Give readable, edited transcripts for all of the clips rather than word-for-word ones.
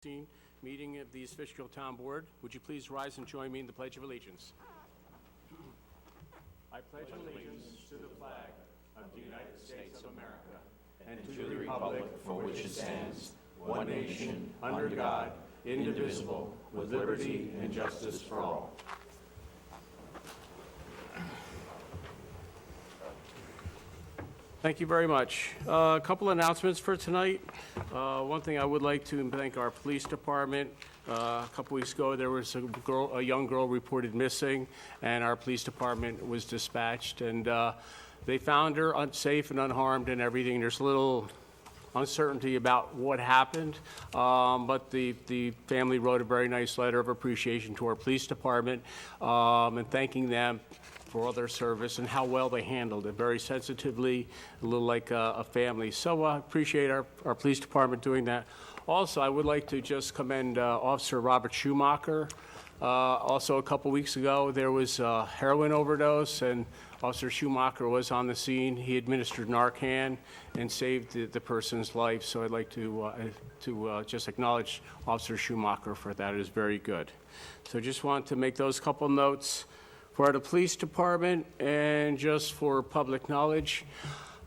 2016 meeting of the East Fishkill Town Board. Would you please rise and join me in the Pledge of Allegiance? I pledge allegiance to the flag of the United States of America and to the republic for which it stands, one nation, under God, indivisible, with liberty and justice for all. Thank you very much. A couple announcements for tonight. One thing I would like to thank our police department. A couple weeks ago, there was a young girl reported missing, and our police department was dispatched, and they found her unsafe and unharmed and everything. There's a little uncertainty about what happened, but the family wrote a very nice letter of appreciation to our police department and thanking them for all their service and how well they handled it, very sensitively, a little like a family. So I appreciate our police department doing that. Also, I would like to just commend Officer Robert Schumacher. Also, a couple weeks ago, there was a heroin overdose, and Officer Schumacher was on the scene. He administered Narcan and saved the person's life. So I'd like to just acknowledge Officer Schumacher for that. It is very good. So just want to make those couple notes for the police department. And just for public knowledge,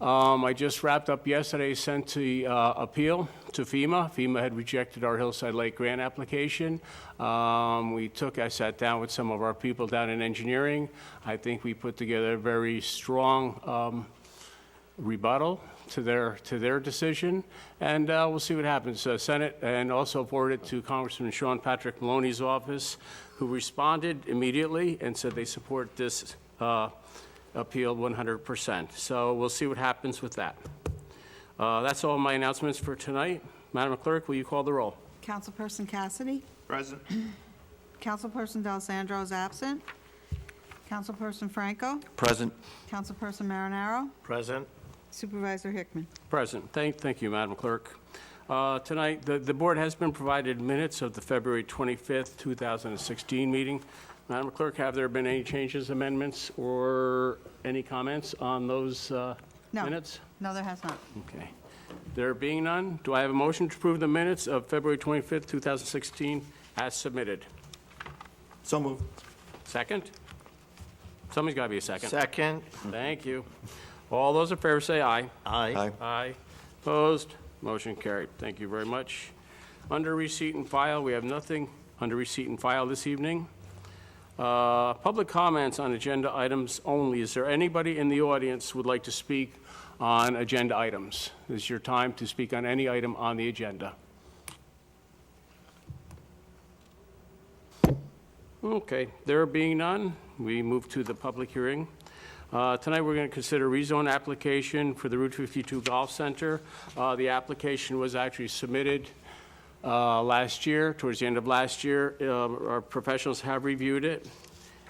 I just wrapped up yesterday, sent the appeal to FEMA. FEMA had rejected our Hillside Lake grant application. I sat down with some of our people down in engineering. I think we put together a very strong rebuttal to their decision, and we'll see what happens. Senate, and also forwarded to Congressman Sean Patrick Maloney's office, who responded immediately and said they support this appeal 100%. So we'll see what happens with that. That's all my announcements for tonight. Madam Clerk, will you call the roll? Councilperson Cassidy? Present. Councilperson D'Alessandro is absent. Councilperson Franco? Present. Councilperson Marinaro? Present. Supervisor Hickman? Present. Thank you, Madam Clerk. Tonight, the board has been provided minutes of the February 25th, 2016 meeting. Madam Clerk, have there been any changes, amendments, or any comments on those minutes? No, there has not. Okay. There being none, do I have a motion to approve the minutes of February 25th, 2016 as submitted? So moved. Second? Somebody's got to be a second. Second. Thank you. All those in favor say aye. Aye. Aye. Opposed? Motion carried. Thank you very much. Under receipt and file, we have nothing under receipt and file this evening. Public comments on agenda items only. Is there anybody in the audience who would like to speak on agenda items? This is your time to speak on any item on the agenda. Okay, there being none, we move to the public hearing. Tonight, we're going to consider rezone application for the Route 52 Golf Center. The application was actually submitted last year, towards the end of last year. Our professionals have reviewed it,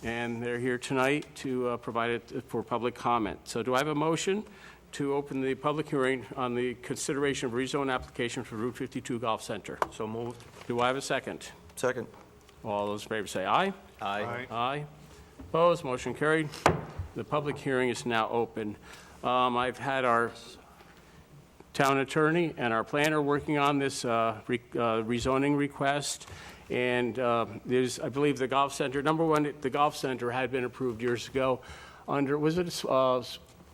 and they're here tonight to provide it for public comment. So do I have a motion to open the public hearing on the consideration of rezone application for Route 52 Golf Center? So moved. Do I have a second? Second. All those in favor say aye. Aye. Aye. Opposed? Motion carried. The public hearing is now open. I've had our town attorney and our planner working on this rezoning request, and there's, I believe, the golf center. Number one, the golf center had been approved years ago under, was it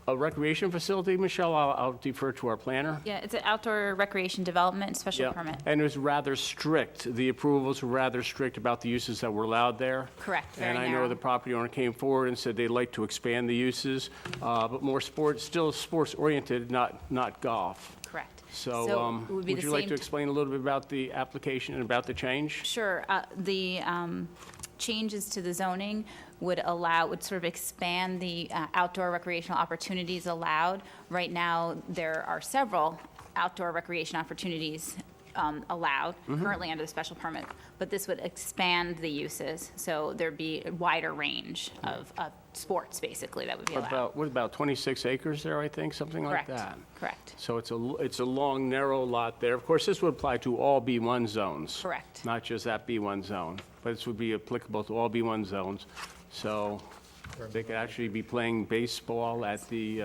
a recreation facility, Michelle? I'll defer to our planner. Yeah, it's an outdoor recreation development special Yeah, permit. and it was rather strict. The approvals were rather strict about the uses that were allowed there. Correct, very And I know narrow. the property owner came forward and said they'd like to expand the uses, but more sports, still sports-oriented, not golf. Correct. So it would be would the you like same to explain a little bit about the application and about the change? Sure. The changes to the zoning would sort of expand the outdoor recreational opportunities allowed. Right now, there are several outdoor recreation opportunities allowed currently under the special permit, but this would expand the uses, so there'd be a wider range of sports, basically, that would be allowed. What about 26 acres there, I think, something like Correct. that? Correct. So it's a long, narrow lot there. Of course, this would apply to all B1 zones. Correct. Not just that B1 zone, but this would be applicable to all B1 zones. So they could actually be playing baseball at the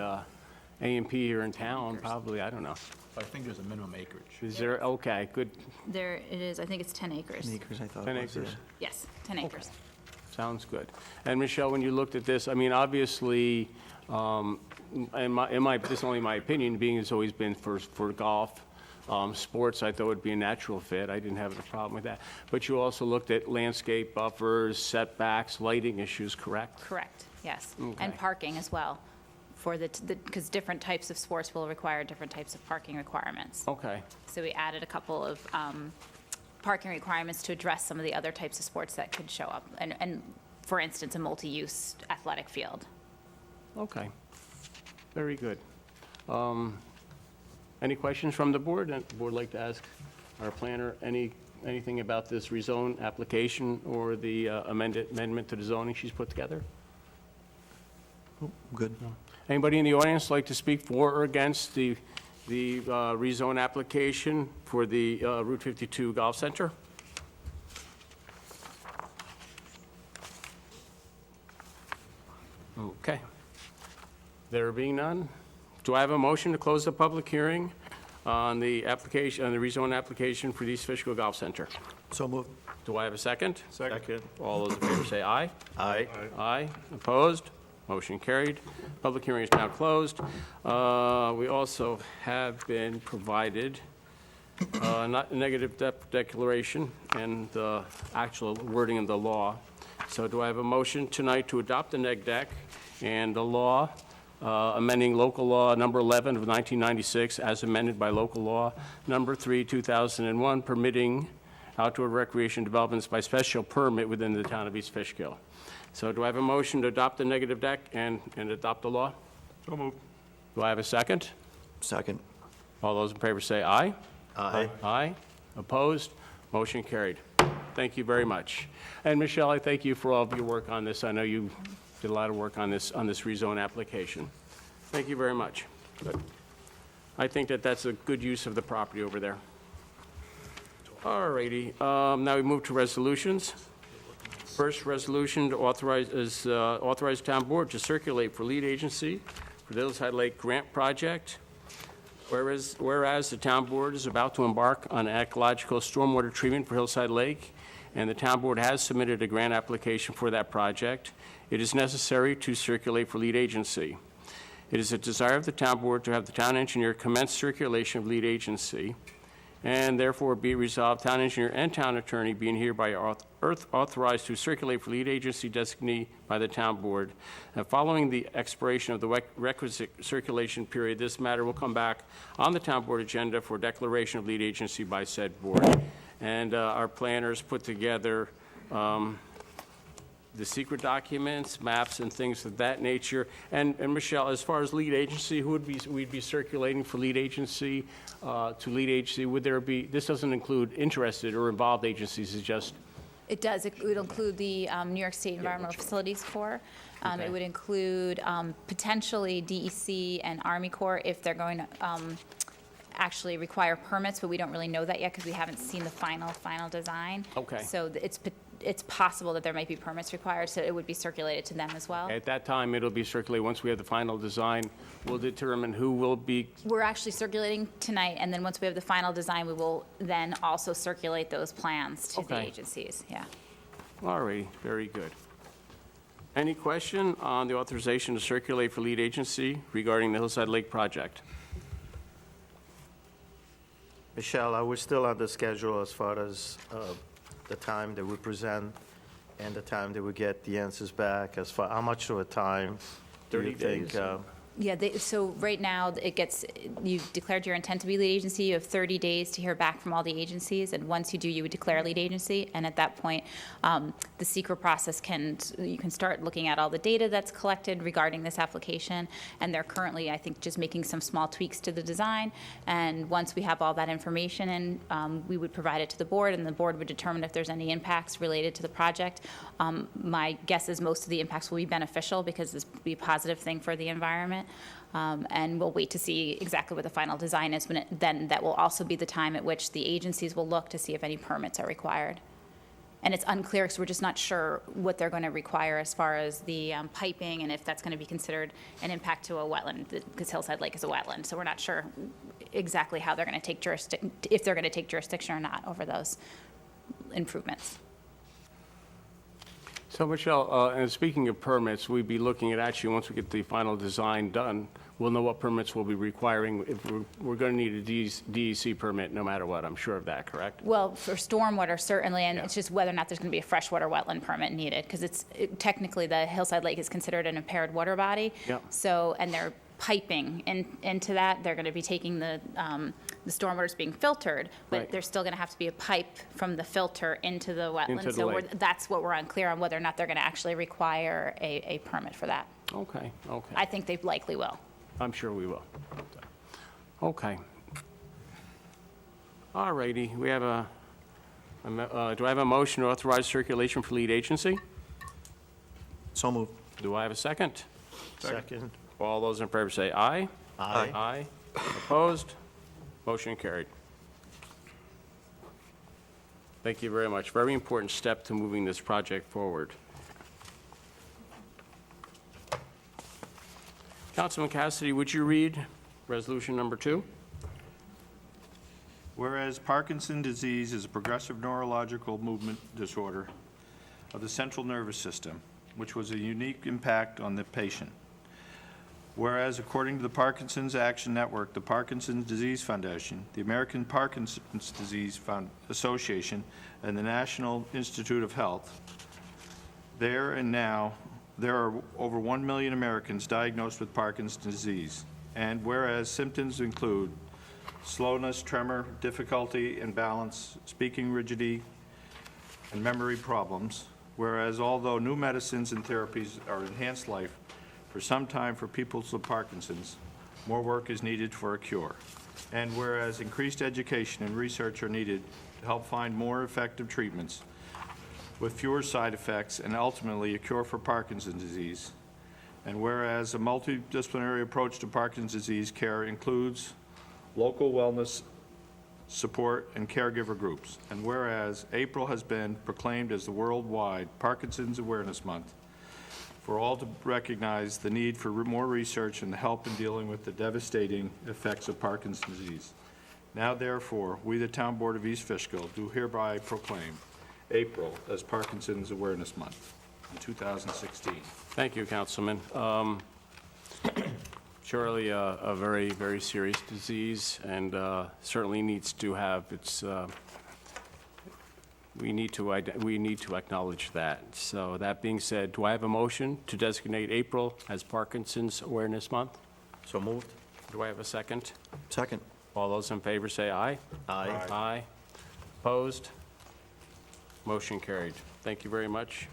A&P here in town, probably, I don't know. but I think there's a minimum acreage. Is there, okay, good, There it is, I think it's 10 acres. Acres, I thought. 10 it was, acres? yeah. Yes, 10 acres. Sounds good. And Michelle, when you looked at this, I mean, obviously, this is only my opinion, being it's always been for golf, sports, I thought would be a natural fit. I didn't have a problem with that. But you also looked at landscape buffers, setbacks, lighting issues, correct? Correct, yes. Okay. And parking as well, for because different types of sports will require different types of parking requirements. Okay, So we added a couple of parking requirements to address some of the other types of sports that could show up. And for instance, a multi-use athletic field. okay. Very good. Any questions from the board? The board like to ask our planner anything about this rezone application or the amendment to the zoning she's put together? Good. Anybody in the audience like to speak for or against the rezone application for the Route 52 Golf Center? Okay. There being none, do I have a motion to close the public hearing on the application, on the rezone application for the East Fishkill Golf Center? So moved. Do I have a second? Second. All those in favor say aye. Aye. Aye. Opposed? Motion carried. Public hearing is now closed. We also have been provided not a negative declaration and the actual wording of the law. So do I have a motion tonight to adopt the neg deck and the law amending local law number 11 of 1996 as amended by local law number 3, 2001, permitting outdoor recreation developments by special permit within the town of East Fishkill? So do I have a motion to adopt the negative deck and adopt the law? So moved. Do I have a second? Second. All those in favor say aye. Aye. Aye. Opposed? Motion carried. Thank you very much. And Michelle, I thank you for all of your work on this. I know you did a lot of work on this rezone application. Thank you very much. Good. I think that that's a good use of the property over there. All righty, now we move to resolutions. First resolution to authorize town board to circulate for lead agency for the Hillside Lake Grant Project. Whereas the town board is about to embark on ecological stormwater treatment for Hillside Lake, and the town board has submitted a grant application for that project, it is necessary to circulate for lead agency. It is a desire of the town board to have the town engineer commence circulation of lead agency, and therefore be resolved, town engineer and town attorney being hereby authorized to circulate for lead agency designee by the town board. And following the expiration of the requisite circulation period, this matter will come back on the town board agenda for declaration of lead agency by said board. And our planners put together the secret documents, maps, and things of that nature. And Michelle, as far as lead agency, who would we'd be circulating for lead agency, to lead agency? Would there be, this doesn't include interested or involved agencies, it's just, It does, it would include the New York State Environmental Facilities Corps. Okay. It would include potentially DEC and Army Corps if they're going to actually require permits, but we don't really know that yet because we haven't seen the final design. Okay. So it's possible that there might be permits required, so it would be circulated to them as well. at that time, it'll be circulated. Once we have the final design, we'll determine who will be, We're actually circulating tonight, and then once we have the final design, we will then also circulate those plans to the Okay. agencies, yeah. all right, very good. Any question on the authorization to circulate for lead agency regarding the Hillside Lake project? Michelle, are we still on the schedule as far as the time that we present and the time that we get the answers back? As far, how much of a time do 30 you think? days. Yeah, so right now, you've declared your intent to be lead agency, you have 30 days to hear back from all the agencies, and once you do, you would declare lead agency, and at that point, the secret process you can start looking at all the data that's collected regarding this application, and they're currently, I think, just making some small tweaks to the design, and once we have all that information in, we would provide it to the board, and the board would determine if there's any impacts related to the project. My guess is most of the impacts will be beneficial, because this will be a positive thing for the environment. And we'll wait to see exactly what the final design is, then that will also be the time at which the agencies will look to see if any permits are required. And it's unclear, because we're just not sure what they're going to require as far as the piping, and if that's going to be considered an impact to a wetland, because Hillside Lake is a wetland, so we're not sure exactly how they're going to take if they're going to take jurisdiction or not over those improvements. So Michelle, and speaking of permits, we'd be looking at actually, once we get the final design done, we'll know what permits we'll be requiring. If we're going to need a DEC permit no matter what, I'm sure of that, correct? Well, for stormwater, certainly, and Yeah. it's just whether or not there's going to be a freshwater wetland permit needed, because technically, the Hillside Lake is considered an impaired water body. Yep. So, and they're piping into that, they're going to be taking the stormwater's being filtered, but Right. there's still going to have to be a pipe from the filter into the wetland. Into the So lake. that's what we're unclear on, whether or not they're going to actually require a permit for that. Okay, okay. I think they likely will. I'm sure we will. Okay. All righty, we have do I have a motion to authorize circulation for lead agency? So moved. Do I have a second? Second. All those in favor say aye. Aye. Aye. Opposed? Motion carried. Thank you very much. Very important step to moving this project forward. Councilman Cassidy, would you read resolution number 2? Whereas Parkinson's disease is a progressive neurological movement disorder of the central nervous system, which was a unique impact on the patient. Whereas according to the Parkinson's Action Network, the Parkinson's Disease Foundation, the American Parkinson's Disease Association, and the National Institute of Health, there are over 1 million Americans diagnosed with Parkinson's disease. And whereas symptoms include slowness, tremor, difficulty in balance, speaking rigidity, and memory problems, whereas although new medicines and therapies are enhanced life for some time for people with Parkinson's, more work is needed for a cure. And whereas increased education and research are needed to help find more effective treatments with fewer side effects and ultimately a cure for Parkinson's disease. And whereas a multidisciplinary approach to Parkinson's disease care includes local wellness support and caregiver groups. And whereas April has been proclaimed as the worldwide Parkinson's Awareness Month, for all to recognize the need for more research and help in dealing with the devastating effects of Parkinson's disease. Now therefore, we, the Town Board of East Fishkill, do hereby proclaim April as Parkinson's Awareness Month in 2016. Thank you, Councilman. Surely a very, very serious disease, and certainly needs to have its, we need to acknowledge that. So that being said, do I have a motion to designate April as Parkinson's Awareness Month? So moved. Do I have a second? Second. All those in favor say aye. Aye. Aye. Opposed? Motion carried. Thank you very much.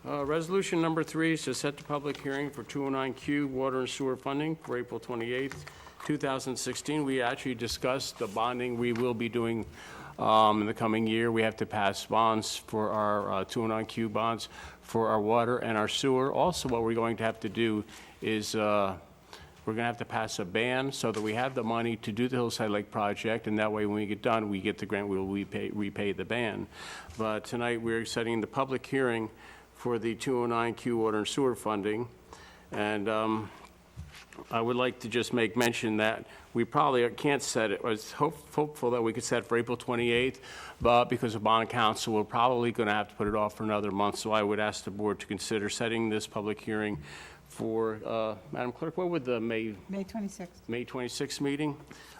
Resolution number 3 is to set the public hearing for 209Q Water and Sewer Funding for April 28th, 2016. We actually discussed the bonding we will be doing in the coming year. We have to pass bonds for our 209Q bonds for our water and our sewer. Also, what we're going to have to do is we're going to have to pass a ban so that we have the money to do the Hillside Lake project, and that way when we get done, we get the grant, we will repay the ban. But tonight, we're setting the public hearing for the 209Q Water and Sewer Funding. And I would like to just make mention that we probably can't set it, I was hopeful that we could set it for April 28th, but because of bond council, we're probably going to have to put it off for another month. So I would ask the board to consider setting this public hearing for, Madam Clerk, what would the May 26th meeting?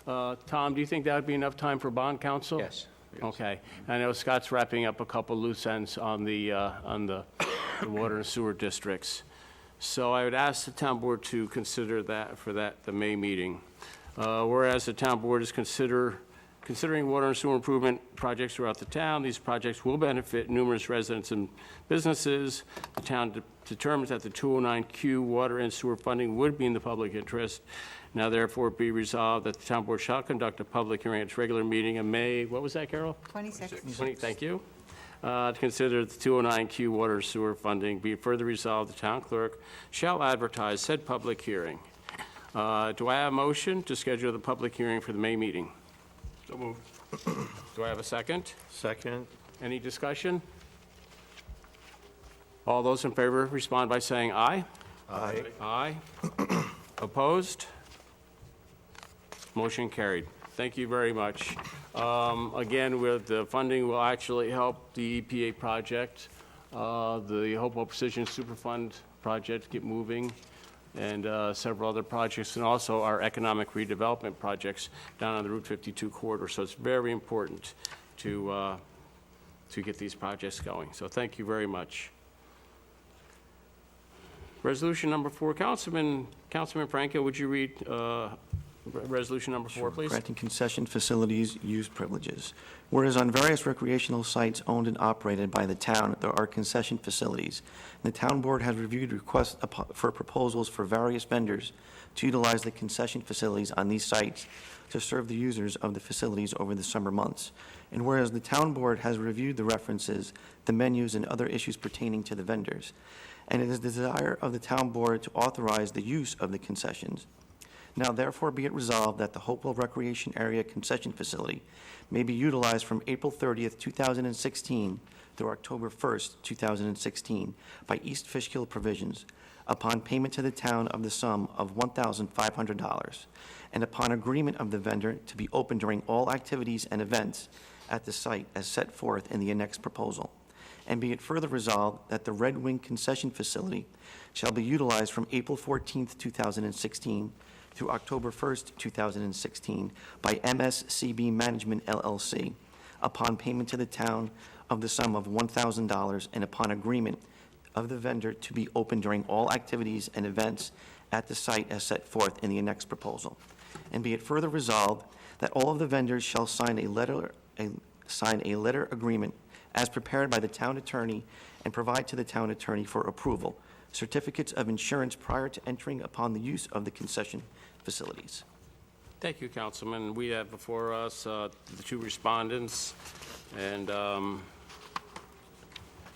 Tom, do you think that would be enough time for bond council? Yes. Okay. I know Scott's wrapping up a couple loose ends on the water and sewer districts. So I would ask the town board to consider that for the May meeting. Whereas the town board is considering water and sewer improvement projects throughout the town, these projects will benefit numerous residents and businesses. The town determines that the 209Q water and sewer funding would be in the public interest. Now therefore be resolved that the town board shall conduct a public hearing at its regular meeting in May, what was that, Carol? 26. Thank you. To consider the 209Q water and sewer funding, be it further resolved, the town clerk shall advertise said public hearing. Do I have a motion to schedule the public hearing for the May meeting? So moved. Do I have a second? Second. Any discussion? All those in favor respond by saying aye. Aye. Aye. Opposed? Motion carried. Thank you very much. Again, with the funding will actually help the EPA project, the Hopewell Precision Superfund project get moving, and several other projects, and also our economic redevelopment projects down on the Route 52 corridor. So it's very important to get these projects going. So thank you very much. Resolution number 4, Councilman Franco, would you read resolution number 4, please? Granting concession facilities use privileges. Whereas on various recreational sites owned and operated by the town, there are concession facilities. The town board has reviewed requests for proposals for various vendors to utilize the concession facilities on these sites to serve the users of the facilities over the summer months. And whereas the town board has reviewed the references, the menus, and other issues pertaining to the vendors, and it is the desire of the town board to authorize the use of the concessions. Now therefore be it resolved that the Hopewell Recreation Area Concession Facility may be utilized from April 30th, 2016 through October 1st, 2016 by East Fishkill Provisions upon payment to the town of the sum of $1,500 and upon agreement of the vendor to be open during all activities and events at the site as set forth in the annexed proposal. And be it further resolved that the Red Wing Concession Facility shall be utilized from April 14th, 2016 through October 1st, 2016 by MSCB Management LLC upon payment to the town of the sum of $1,000 and upon agreement of the vendor to be open during all activities and events at the site as set forth in the annexed proposal. And be it further resolved that all of the vendors shall sign a letter agreement as prepared by the town attorney and provide to the town attorney for approval certificates of insurance prior to entering upon the use of the concession facilities. Thank you, Councilman. We have before us the 2 respondents, and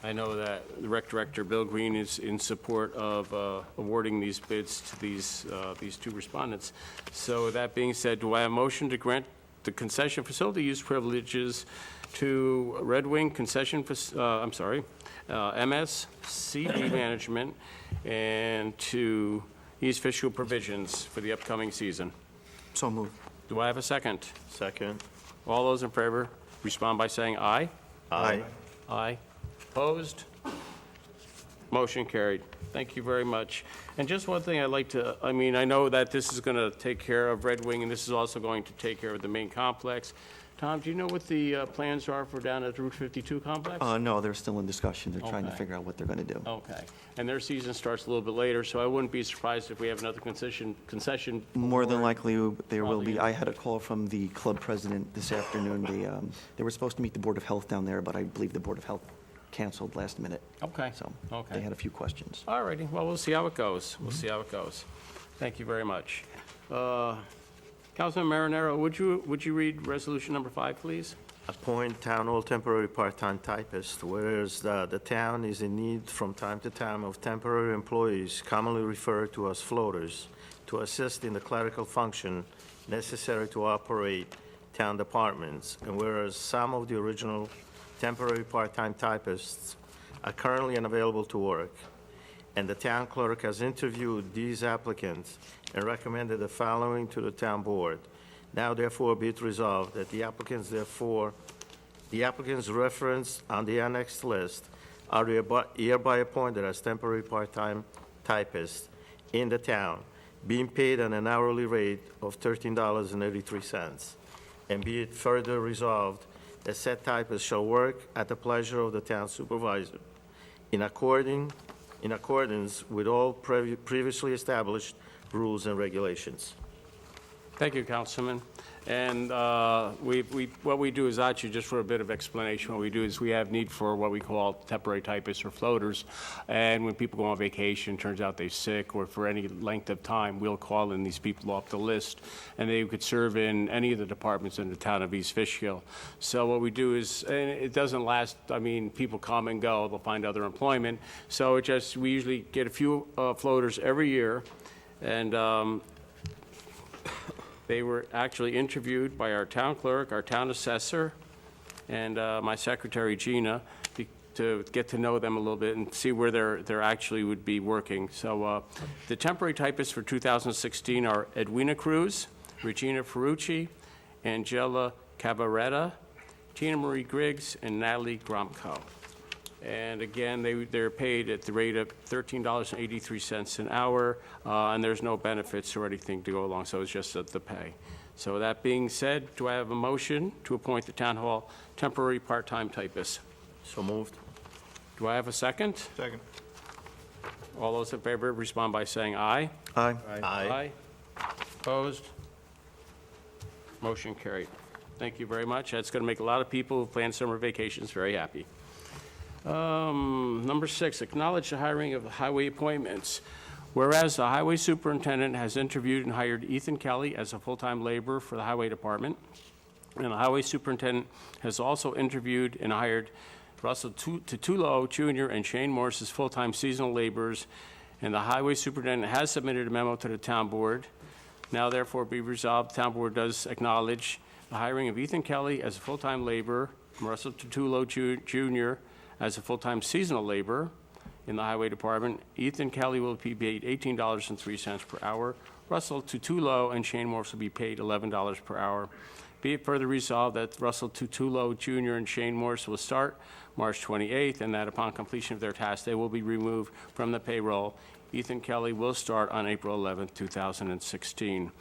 I know that the Rec Director, Bill Green, is in support of awarding these bids to these 2 respondents. So that being said, do I have a motion to grant the concession facility use privileges to Red Wing Concession, MSCB Management, and to East Fishkill Provisions for the upcoming season? So moved. Do I have a second? Second. All those in favor, respond by saying aye. Aye. Aye. Opposed? Motion carried. Thank you very much. And just one thing I'd like to, I know that this is going to take care of Red Wing, and this is also going to take care of the main complex. Tom, do you know what the plans are for down at the Route 52 complex? No, they're still in discussion. They're trying to Okay. figure out what they're going to do. Okay. And their season starts a little bit later, so I wouldn't be surprised if we have another concession. More than award. likely, there will be. Probably. I had a call from the club president this afternoon. They were supposed to meet the Board of Health down there, but I believe the Board of Health canceled last minute. Okay. So Okay. they had a few questions. All righty, well, we'll see how it goes. We'll see how it goes. Thank you very much. Councilman Marinero, would you read resolution number 5, please? Appoint town hall temporary part-time typist, whereas the town is in need from time to time of temporary employees, commonly referred to as floaters, to assist in the clerical function necessary to operate town departments. And whereas some of the original temporary part-time typists are currently unavailable to work, and the town clerk has interviewed these applicants and recommended the following to the town board. Now therefore be it resolved that the applicants referenced on the annexed list are hereby appointed as temporary part-time typists in the town, being paid on an hourly rate of $13.83. And be it further resolved that said typists shall work at the pleasure of the town supervisor in accordance with all previously established rules and regulations. Thank you, Councilman. And what we do is actually, just for a bit of explanation, what we do is we have need for what we call temporary typists or floaters. And when people go on vacation, turns out they're sick, or for any length of time, we'll call in these people off the list, and they could serve in any of the departments in the town of East Fishkill. So what we do is, and it doesn't last, people come and go, they'll find other employment. So we usually get a few floaters every year, and they were actually interviewed by our town clerk, our town assessor, and my secretary, Gina, to get to know them a little bit and see where they're actually would be working. So the temporary typists for 2016 are Edwina Cruz, Regina Ferrucci, Angela Cabaretta, Tina Marie Griggs, and Natalie Gromko. And again, they're paid at the rate of $13.83 an hour, and there's no benefits or anything to go along, so it's just the pay. So that being said, do I have a motion to appoint the Town Hall temporary part-time typist? So moved. Do I have a second? Second. All those in favor respond by saying aye. Aye. Aye. Opposed? Motion carried. Thank you very much. That's going to make a lot of people who plan summer vacations very happy. Number 6, acknowledge the hiring of highway appointments. Whereas the highway superintendent has interviewed and hired Ethan Kelly as a full-time laborer for the highway department, and the highway superintendent has also interviewed and hired Russell Tutulo Jr. and Shane Morris as full-time seasonal laborers, and the highway superintendent has submitted a memo to the town board. Now therefore be resolved, the town board does acknowledge the hiring of Ethan Kelly as a full-time laborer, Russell Tutulo Jr. as a full-time seasonal laborer in the highway department. Ethan Kelly will be paid $18.03 per hour. Russell Tutulo and Shane Morris will be paid $11 per hour. Be it further resolved that Russell Tutulo Jr. and Shane Morris will start March 28th, and that upon completion of their tasks, they will be removed from the payroll. Ethan Kelly will start on April 11th, 2016.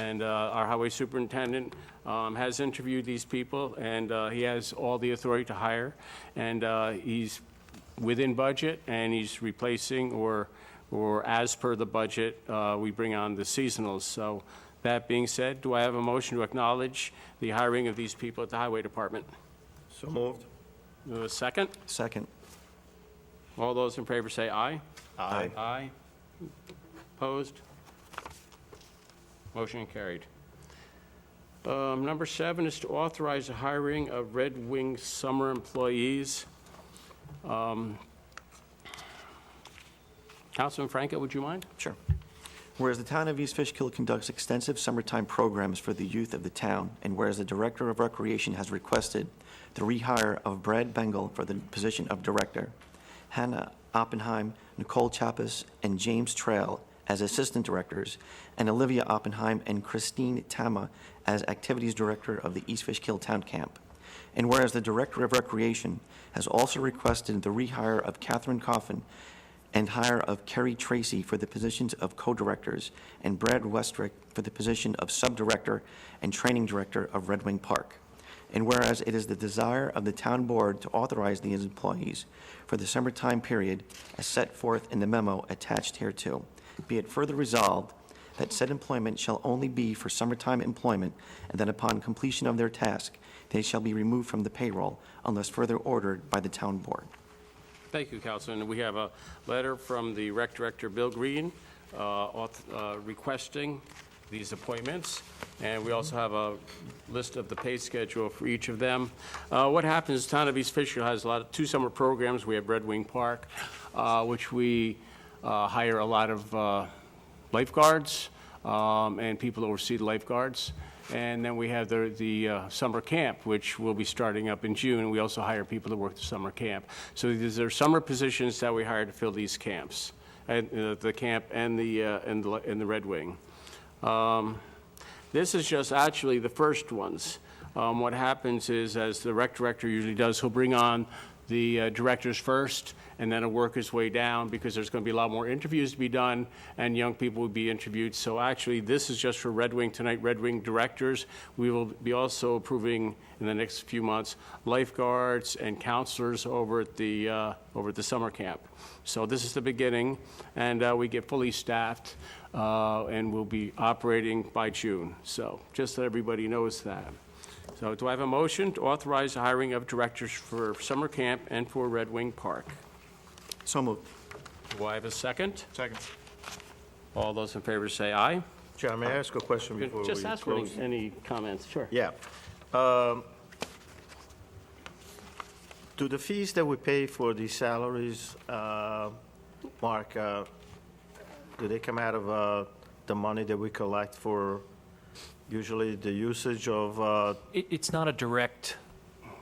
And our highway superintendent has interviewed these people, and he has all the authority to hire, and he's within budget, and he's replacing or as per the budget, we bring on the seasonals. So that being said, do I have a motion to acknowledge the hiring of these people at the highway department? So moved. A second? Second. All those in favor say aye. Aye. Aye. Opposed? Motion carried. Number 7 is to authorize the hiring of Red Wing summer employees. Councilman Franco, would you mind? Sure. Whereas the town of East Fishkill conducts extensive summertime programs for the youth of the town, and whereas the Director of Recreation has requested the rehire of Brad Bengal for the position of Director, Hannah Oppenheim, Nicole Chapas, and James Trail as Assistant Directors, and Olivia Oppenheim and Christine Tama as Activities Director of the East Fishkill Town Camp. And whereas the Director of Recreation has also requested the rehire of Catherine Coffin and hire of Kerry Tracy for the positions of co-directors, and Brad Westrick for the position of sub-director and training director of Red Wing Park. And whereas it is the desire of the town board to authorize these employees for the summertime period as set forth in the memo attached hereto, be it further resolved that said employment shall only be for summertime employment, and that upon completion of their task, they shall be removed from the payroll unless further ordered by the town board. Thank you, Councilman. We have a letter from the Rec Director, Bill Green, requesting these appointments, and we also have a list of the pay schedule for each of them. What happens, the town of East Fishkill has two summer programs. We have Red Wing Park, which we hire a lot of lifeguards and people oversee the lifeguards. And then we have the summer camp, which will be starting up in June. We also hire people to work the summer camp. So these are summer positions that we hire to fill these camps, and the camp and the Red Wing. This is just actually the first ones. What happens is, as the rec director usually does, he'll bring on the directors first, and then he'll work his way down, because there's going to be a lot more interviews to be done, and young people will be interviewed. So actually, this is just for Red Wing tonight, Red Wing directors. We will be also approving in the next few months lifeguards and counselors over at the summer camp. So this is the beginning, and we get fully staffed, and we'll be operating by June. So just so everybody knows that. So do I have a motion to authorize the hiring of directors for summer camp and for Red Wing Park? So moved. Do I have a second? Second. All those in favor say aye. Chair, may I ask a question before we Just ask for close? any comments, sure. Yeah. Do the fees that we pay for these salaries, Mark, do they come out of the money that we collect for usually the usage of, It's not a direct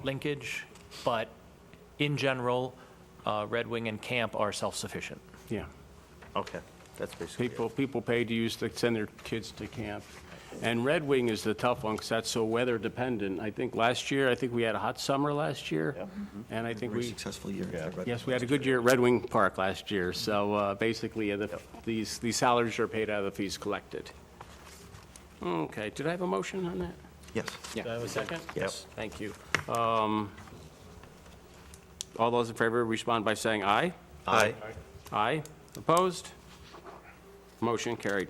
linkage, but in general, Red Wing and Camp are self-sufficient. Yeah. Okay, that's basically it. People pay to send their kids to camp. And Red Wing is the tough one because that's so weather dependent. I think we had a hot summer last year. And I think Very we, successful year. yes, we had a good year at Red Wing Park last year. So basically, these salaries are paid out of the fees collected. Okay, did I have a motion on that? Yes. Do I have a second? Yes. Thank you. All those in favor respond by saying aye. Aye. Aye. Opposed? Motion carried.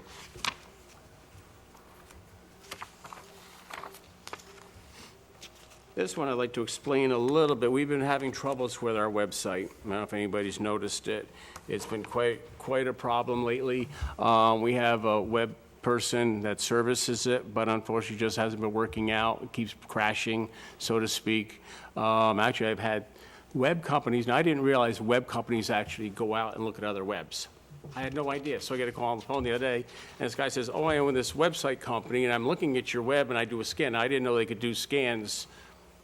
This one I'd like to explain a little bit. We've been having troubles with our website. I don't know if anybody's noticed it. It's been quite a problem lately. We have a web person that services it, but unfortunately just hasn't been working out. It keeps crashing, so to speak. Actually, I've had web companies, and I didn't realize web companies actually go out and look at other webs. I had no idea, so I got a call on the phone the other day, and this guy says, oh, I own this website company, and I'm looking at your web, and I do a scan. I didn't know they could do scans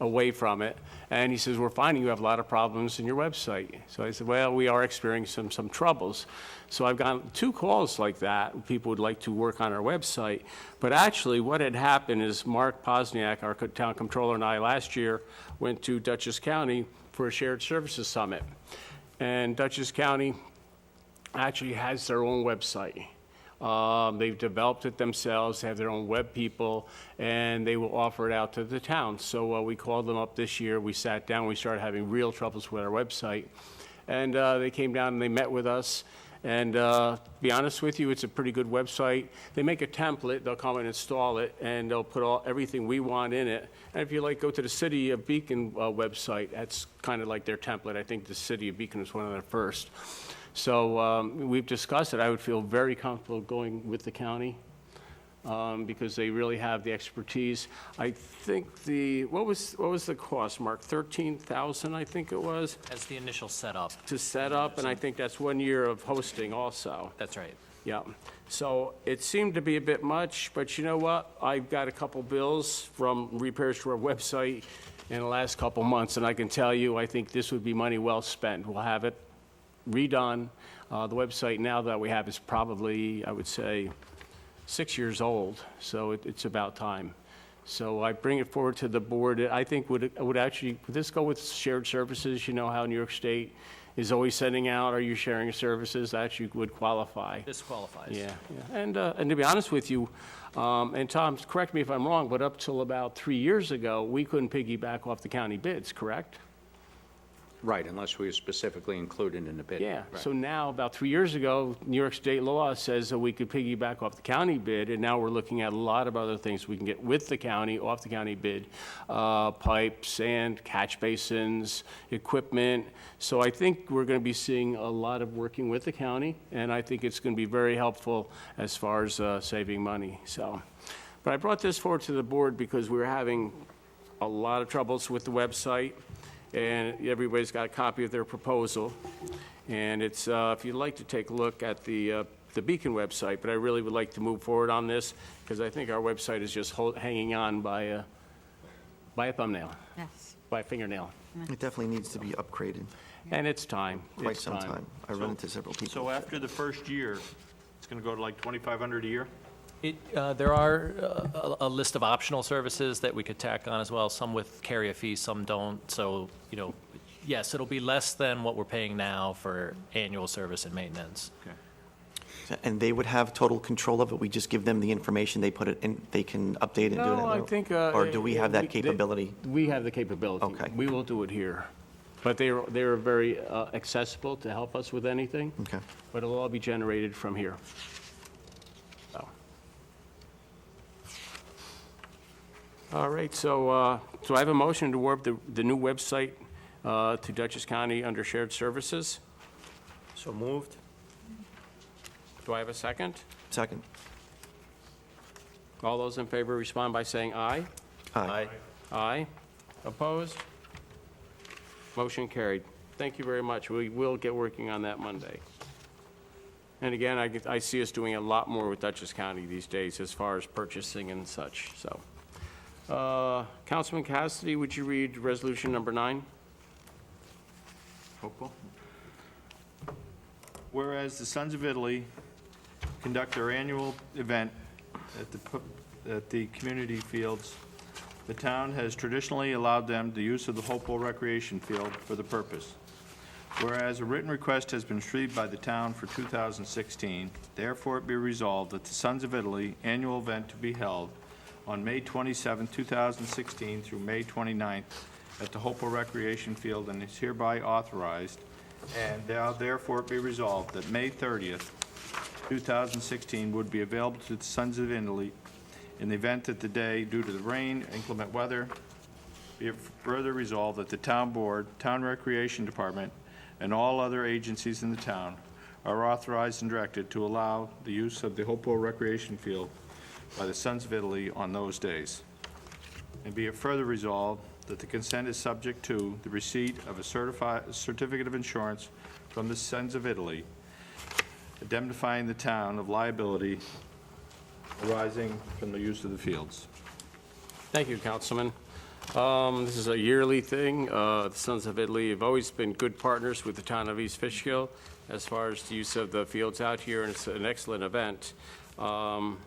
away from it. And he says, we're finding you have a lot of problems in your website. So I said, well, we are experiencing some troubles. So I've gotten 2 calls like that. People would like to work on our website. But actually, what had happened is Mark Posniak, our town controller, and I last year went to Dutchess County for a shared services summit. And Dutchess County actually has their own website. They've developed it themselves, they have their own web people, and they will offer it out to the town. So we called them up this year, we sat down, we started having real troubles with our website. And they came down and they met with us. And to be honest with you, it's a pretty good website. They make a template, they'll come and install it, and they'll put everything we want in it. And if you like, go to the City of Beacon website, that's kind of like their template. I think the City of Beacon was one of their first. So we've discussed it. I would feel very comfortable going with the county because they really have the expertise. I think what was the cost, Mark? 13,000, I think it was, As the initial setup, to set up, and I think that's 1 year of hosting also. that's right. Yeah. So it seemed to be a bit much, but you know what? I've got a couple bills from repairs to our website in the last couple months, and I can tell you, I think this would be money well spent. We'll have it redone. The website now that we have is probably, I would say, 6 years old, so it's about time. So I bring it forward to the board. I think would this go with shared services? You know how New York State is always sending out, are you sharing services? Actually would qualify. This qualifies. Yeah. And to be honest with you, and Tom, correct me if I'm wrong, but up till about 3 years ago, we couldn't piggyback off the county bids, correct? Right, unless we specifically included in the bid. Yeah, Right. so now, about 3 years ago, New York State law says that we could piggyback off the county bid, and now we're looking at a lot of other things we can get with the county, off the county bid, pipes, sand, catch basins, equipment. So I think we're going to be seeing a lot of working with the county, and I think it's going to be very helpful as far as saving money, so. But I brought this forward to the board because we were having a lot of troubles with the website, and everybody's got a copy of their proposal. And it's, if you'd like to take a look at the Beacon website, but I really would like to move forward on this, because I think our website is just hanging on by a thumbnail, Yes. by a fingernail. It definitely needs to be upgraded, And it's time. quite It's some time. I run into several people. So after the first year, it's going to go to like 2,500 a year? There are a list of optional services that we could tack on as well, some with carry a fee, some don't. So, yes, it'll be less than what we're paying now for annual service and maintenance. Okay. And they would have total control of it? We just give them the information, they put it in, they can update it and do it? No, I think. Or do we have that they- capability? We have the capability. Okay. We will do it here. But they're very accessible to help us with anything. Okay. But it'll all be generated from here. So. All right, so I have a motion to award the new website to Dutchess County under shared services. So moved? Do I have a second? Second. All those in favor respond by saying aye. Aye. Aye. Opposed? Motion carried. Thank you very much. We will get working on that Monday. And again, I see us doing a lot more with Dutchess County these days as far as purchasing and such, so. Councilman Cassidy, would you read resolution number 9? Hopewell. Whereas the Sons of Italy conduct their annual event at the community fields, the town has traditionally allowed them the use of the Hopewell Recreation Field for the purpose. Whereas a written request has been received by the town for 2016, therefore it be resolved that the Sons of Italy annual event to be held on May 27, 2016 through May 29th at the Hopewell Recreation Field and is hereby authorized, and now therefore it be resolved that May 30th, 2016 would be available to the Sons of Italy in the event that the day, due to the rain, inclement weather, be it further resolved that the town board, town recreation department, and all other agencies in the town are authorized and directed to allow the use of the Hopewell Recreation Field by the Sons of Italy on those days. And be it further resolved that the consent is subject to the receipt of a certificate of insurance from the Sons of Italy, indemnifying the town of liability arising from the use of the fields. Thank you, Councilman. This is a yearly thing. The Sons of Italy have always been good partners with the town of East Fishkill as far as the use of the fields out here, and it's an excellent event. And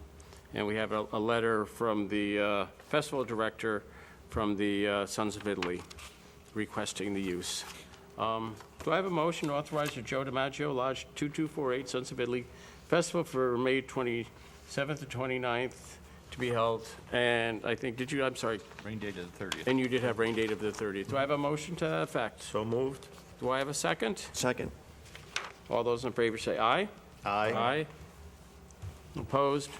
we have a letter from the festival director from the Sons of Italy requesting the use. Do I have a motion to authorize the Joe DiMaggio Lodge 2248 Sons of Italy Festival for May 27th to 29th to be held? And I think, I'm sorry, Rain date of the 30th. and you did have rain date of the 30th. Do I have a motion to that effect? So moved. Do I have a second? Second. All those in favor say aye. Aye. Aye. Opposed?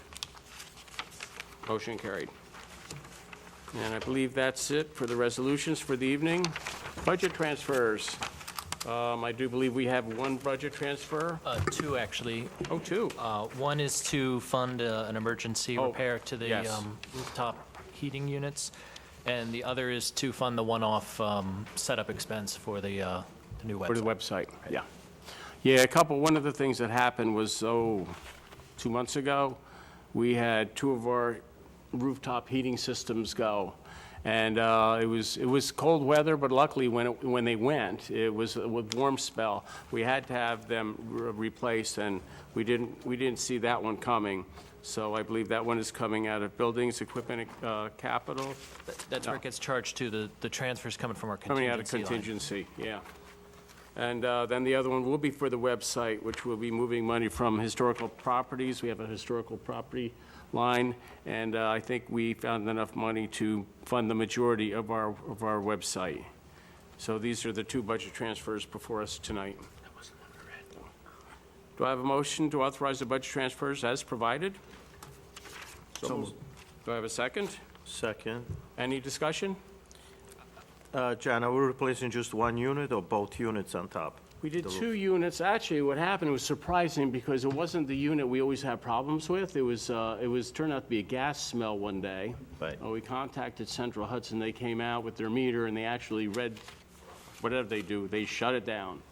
Motion carried. And I believe that's it for the resolutions for the evening. Budget transfers. I do believe we have one budget transfer. Two, actually. Oh, two. One is to fund an emergency Oh, repair to the yes. rooftop heating units, and the other is to fund the one-off setup expense for the new For the website. website, yeah. Yeah, one of the things that happened was, 2 months ago, we had two of our rooftop heating systems go. And it was cold weather, but luckily when they went, it was a warm spell. We had to have them replaced, and we didn't see that one coming. So I believe that one is coming out of Buildings, Equipment, Capital, That's where it gets charged to, the transfers coming from our coming out of contingency line. contingency, yeah. And then the other one will be for the website, which will be moving money from historical properties. We have a historical property line, and I think we found enough money to fund the majority of our website. So these are the two budget transfers before us tonight. Do I have a motion to authorize the budget transfers as provided? So moved. Do I have a second? Second. Any discussion? John, are we replacing just one unit or both units on top? We did The roof. 2 units. Actually, what happened was surprising because it wasn't the unit we always have problems with. It was turned out to be a gas smell one day. Right. We contacted Central Hudson. They came out with their meter and they actually read whatever they do. They shut it down.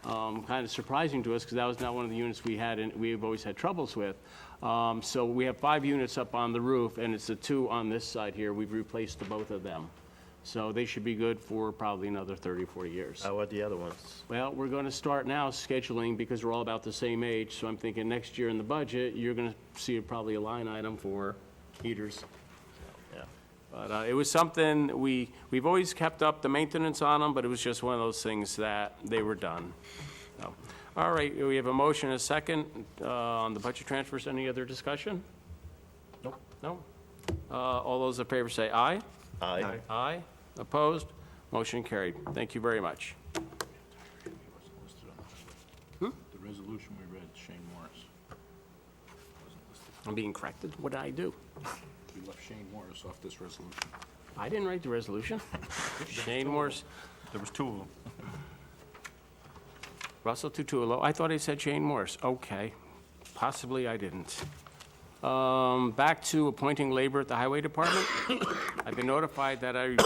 Kind of surprising to us because that was not one of the units we've always had troubles with. So we have 5 units up on the roof, and it's the 2 on this side here. We've replaced the both of them. So they should be good for probably another 30, 40 years. How are the other ones? Well, we're going to start now scheduling because we're all about the same age. So I'm thinking next year in the budget, you're going to see probably a line item for heaters. Yeah. But it was something, we've always kept up the maintenance on them, but it was just one of those things that they were done. So, all right, we have a motion and a second on the budget transfers. Any other discussion? Nope. No? All those in favor say aye. Aye. Aye. Opposed? Motion carried. Thank you very much. The resolution we read, Shane Morris. I'm being corrected. What did I do? We left Shane Morris off this resolution. I didn't write the resolution. Shane Morse, There was 2 of them. Russell Tutuolo. I thought I said Shane Morse. Okay. Possibly I didn't. Back to appointing labor at the Highway Department. I've been notified that I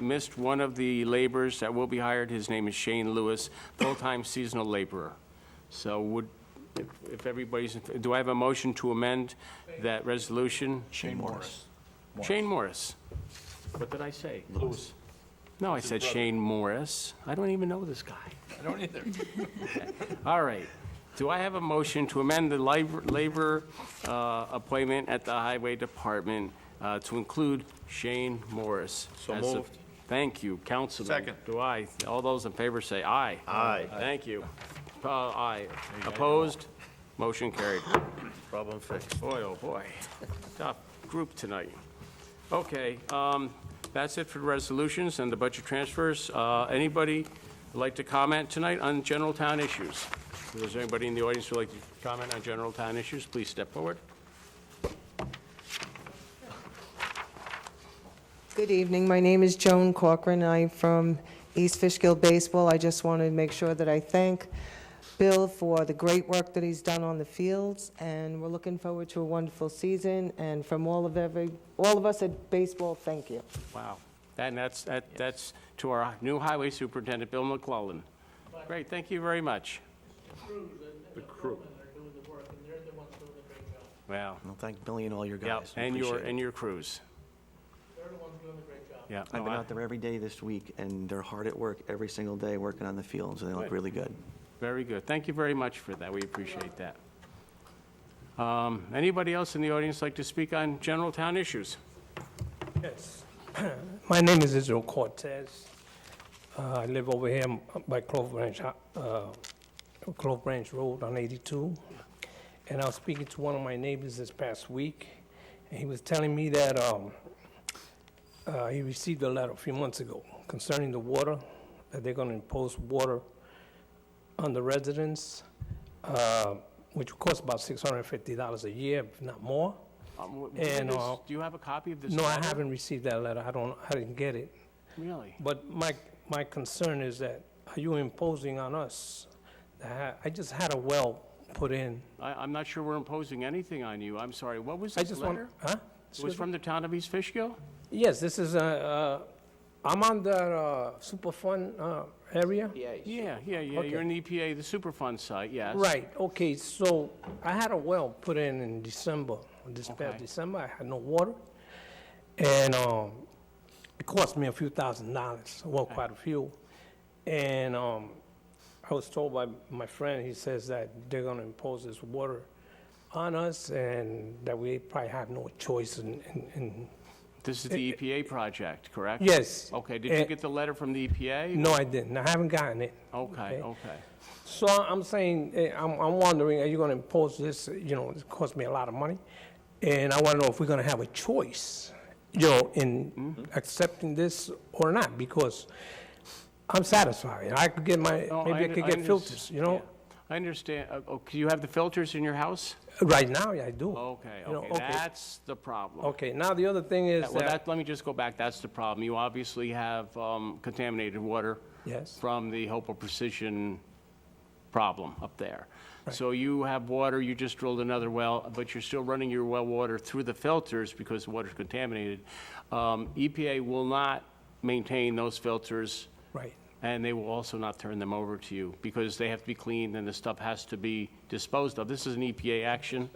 missed one of the laborers that will be hired. His name is Shane Lewis, full-time seasonal laborer. So if everybody's, do I have a motion to amend that resolution? Shane Morris. Shane Morris. What did I say? Lewis. No, I said Shane Morris. I don't even know this guy. I don't either. All right. Do I have a motion to amend the labor appointment at the Highway Department to include Shane Morris? So as a- moved. Thank you, Councilman. Second. Do I? All those in favor say aye. Aye. Thank you. Aye. Opposed? Motion carried. Problem fixed. Boy, oh boy, tough group tonight. Okay, that's it for the resolutions and the budget transfers. Anybody would like to comment tonight on general town issues? If there's anybody in the audience who would like to comment on general town issues, please step forward. Good evening. My name is Joan Corcoran. I'm from East Fishkill Baseball. I just wanted to make sure that I thank Bill for the great work that he's done on the fields, and we're looking forward to a wonderful season. And from all of us at baseball, thank you. Wow. That's to our new highway superintendent, Bill McClellan. Great, thank you very much. The crew. Well, Well, thank Billy and all your yeah, guys. We and appreciate it. your crews. Yeah. I've no, been I- out there every day this week, and they're hard at work every single day working on the fields, and they look Good. really good. Very good. Thank you very much for that. We appreciate that. Anybody else in the audience like to speak on general town issues? Yes. My name is Israel Cortez. I live over here by Clove Branch Road on 82. And I was speaking to one of my neighbors this past week, and he was telling me that he received a letter a few months ago concerning the water, that they're going to impose water on the residents, which will cost about $650 a year, if not more. And, do you have a copy of this? No, I letter? haven't received that letter. I didn't get it. Really? But my concern is that, are you imposing on us? I just had a well put in. I'm not sure we're imposing anything on you. I'm sorry. What was I this just want, letter? huh? It was from the town of East Fishkill? Yes, this is, I'm on the Superfund area. Yeah. You're in the EPA, the Superfund site, yes. Right, okay, so I had a well put in December, this Okay. past December. I had no water. And it cost me a few $1,000s, well, quite a few. And I was told by my friend, he says that they're gonna impose this water on us and that we probably have no choice in This is the EPA project, correct? Yes. Okay, did you get the letter from the EPA? No, I didn't. I haven't gotten it. Okay. So I'm saying, I'm wondering, are you going to impose this, it cost me a lot of money? And I want to know if we're going to have a choice, in accepting this or not, because I'm satisfied. I could get maybe I could get filters, Yeah. I understand. Do you have the filters in your house? Right now, yeah, I do. Okay, You know, okay, that's the problem. Okay, now the other thing is Well, that, let me just go back, that's the problem. You obviously have contaminated water yes, from the Hopewell Precision problem up there. So you have water, you just drilled another well, but you're still running your well water through the filters because the water's contaminated. EPA will not maintain those filters, right. and they will also not turn them over to you because they have to be cleaned and the stuff has to be disposed of. This is an EPA action.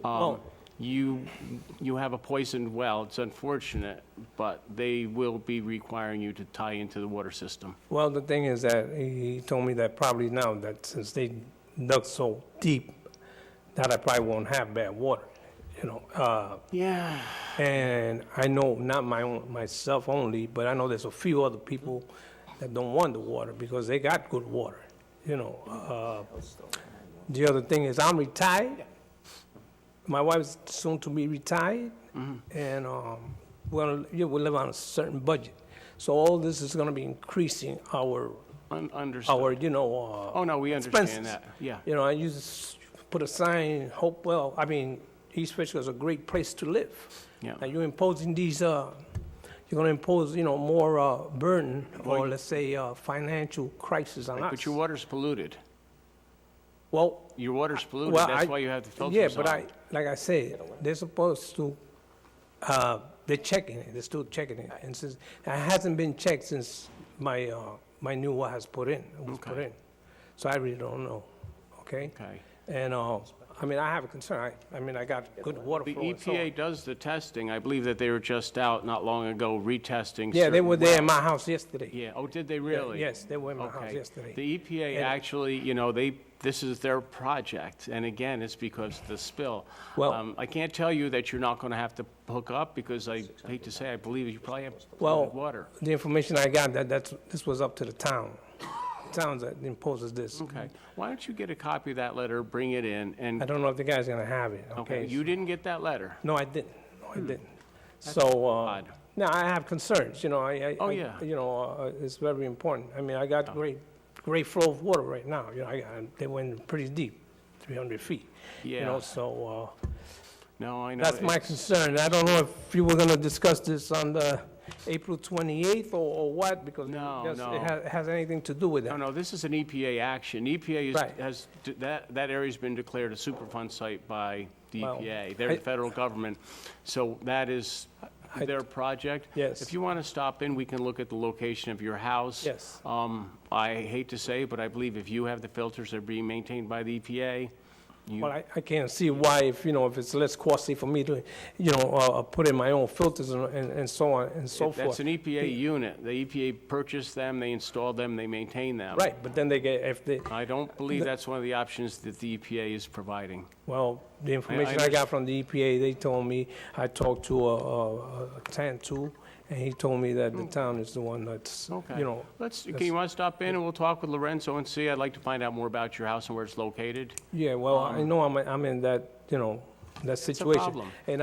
Oh. You have a poisoned well. It's unfortunate, but they will be requiring you to tie into the water system. Well, the thing is that he told me that probably now that since they dug so deep, that I probably won't have bad water, Yeah. And I know not myself only, but I know there's a few other people that don't want the water because they got good water, The other thing is I'm retired. My wife's soon to be retired, and we live on a certain budget. So all this is going to be increasing our Understood. Oh, no, we understand expenses. that. Yeah. I used to put a sign, East Fishkill is a great place to live. Yeah. Now you're imposing these, you're going to impose, more burden or Well, let's say financial crisis on us. But your water's polluted. Well, Your water's polluted, well, that's why you have the filters yeah, on. but like I said, they're supposed to, they're checking it, they're still checking it. And since, it hasn't been checked since my new well was put in. So I really don't know, okay? Okay. And I mean, I have a concern. I mean, I got good water The flow and so on. EPA does the testing. I believe that they were just out not long ago retesting. Yeah, they certain were there in wells. my house yesterday. Yeah, oh, did they really? Yes, they were in my house Okay. yesterday. The EPA And- actually, this is their project, and again, it's because of the spill. Well- I can't tell you that you're not going to have to hook up, because I hate to say, I believe you probably have Well, polluted water. the information I got, this was up to the town. The town that imposes this. Okay, why don't you get a copy of that letter, bring it in, I and, don't know if the guy's gonna have it, okay, okay? you didn't get that letter? No, I didn't. No, I didn't. So, odd. no, I have concerns, Oh, yeah. It's very important. I mean, I got great flow of water right now, they went pretty deep, 300 feet. Yeah. So, No, I know. that's my it's- concern. I don't know if you were gonna discuss this on the April 28th or what, because No, it no. has anything to do with No, that. no, this is an EPA action. EPA Right. that area's been declared a Superfund site by the Well, EPA. They're I- the federal government, so that is their project. Yes. If you want to stop in, we can look at the location of your house. Yes. I hate to say, but I believe if you have the filters that are being maintained by the EPA, Well, I can't see why, if it's less costly for me to, put in my own filters and so on and so forth. that's an EPA unit. The EPA purchased them, they installed them, they maintain them. Right, but then if they, I don't believe that's one of the options that the EPA is providing. well, the information I got from the EPA, they told me, I talked to a Tantu, and he told me that the town is the one that's, Okay. that's- Can you want to stop in and we'll talk with Lorenzo and see? I'd like to find out more about your house and where it's located. yeah, well, I know I'm in that, that situation. problem. And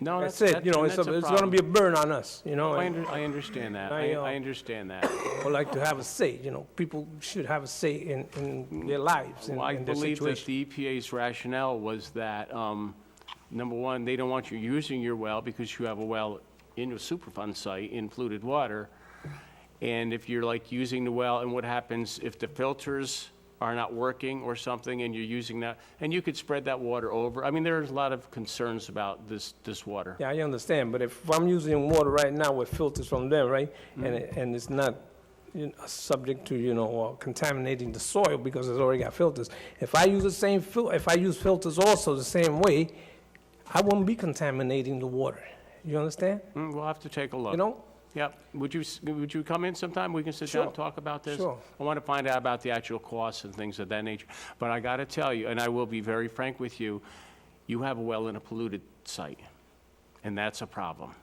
No, that's that's, it, it's that's a gonna problem. be a burn on us, I and I understand that. I, I understand that. I would like to have a say, people should have a say in their lives, in Well, I their believe that situation. the EPA's rationale was that, number one, they don't want you using your well because you have a well in a Superfund site in polluted water. And if you're like using the well, and what happens if the filters are not working or something and you're using that, and you could spread that water over. I mean, there's a lot of concerns about this water. Yeah, I understand, but if I'm using water right now with filters from them, right, Mm-hmm. and it's not subject to, contaminating the soil because it's already got filters, if I use the same if I use filters also the same way, I won't be contaminating the water. You understand? We'll have to take a look. Yep. Would you come in sometime? We can sit down and Sure. talk about this? Sure. I want to find out about the actual costs and things of that nature. But I got to tell you, and I will be very frank with you, you have a well in a polluted site, and that's a problem.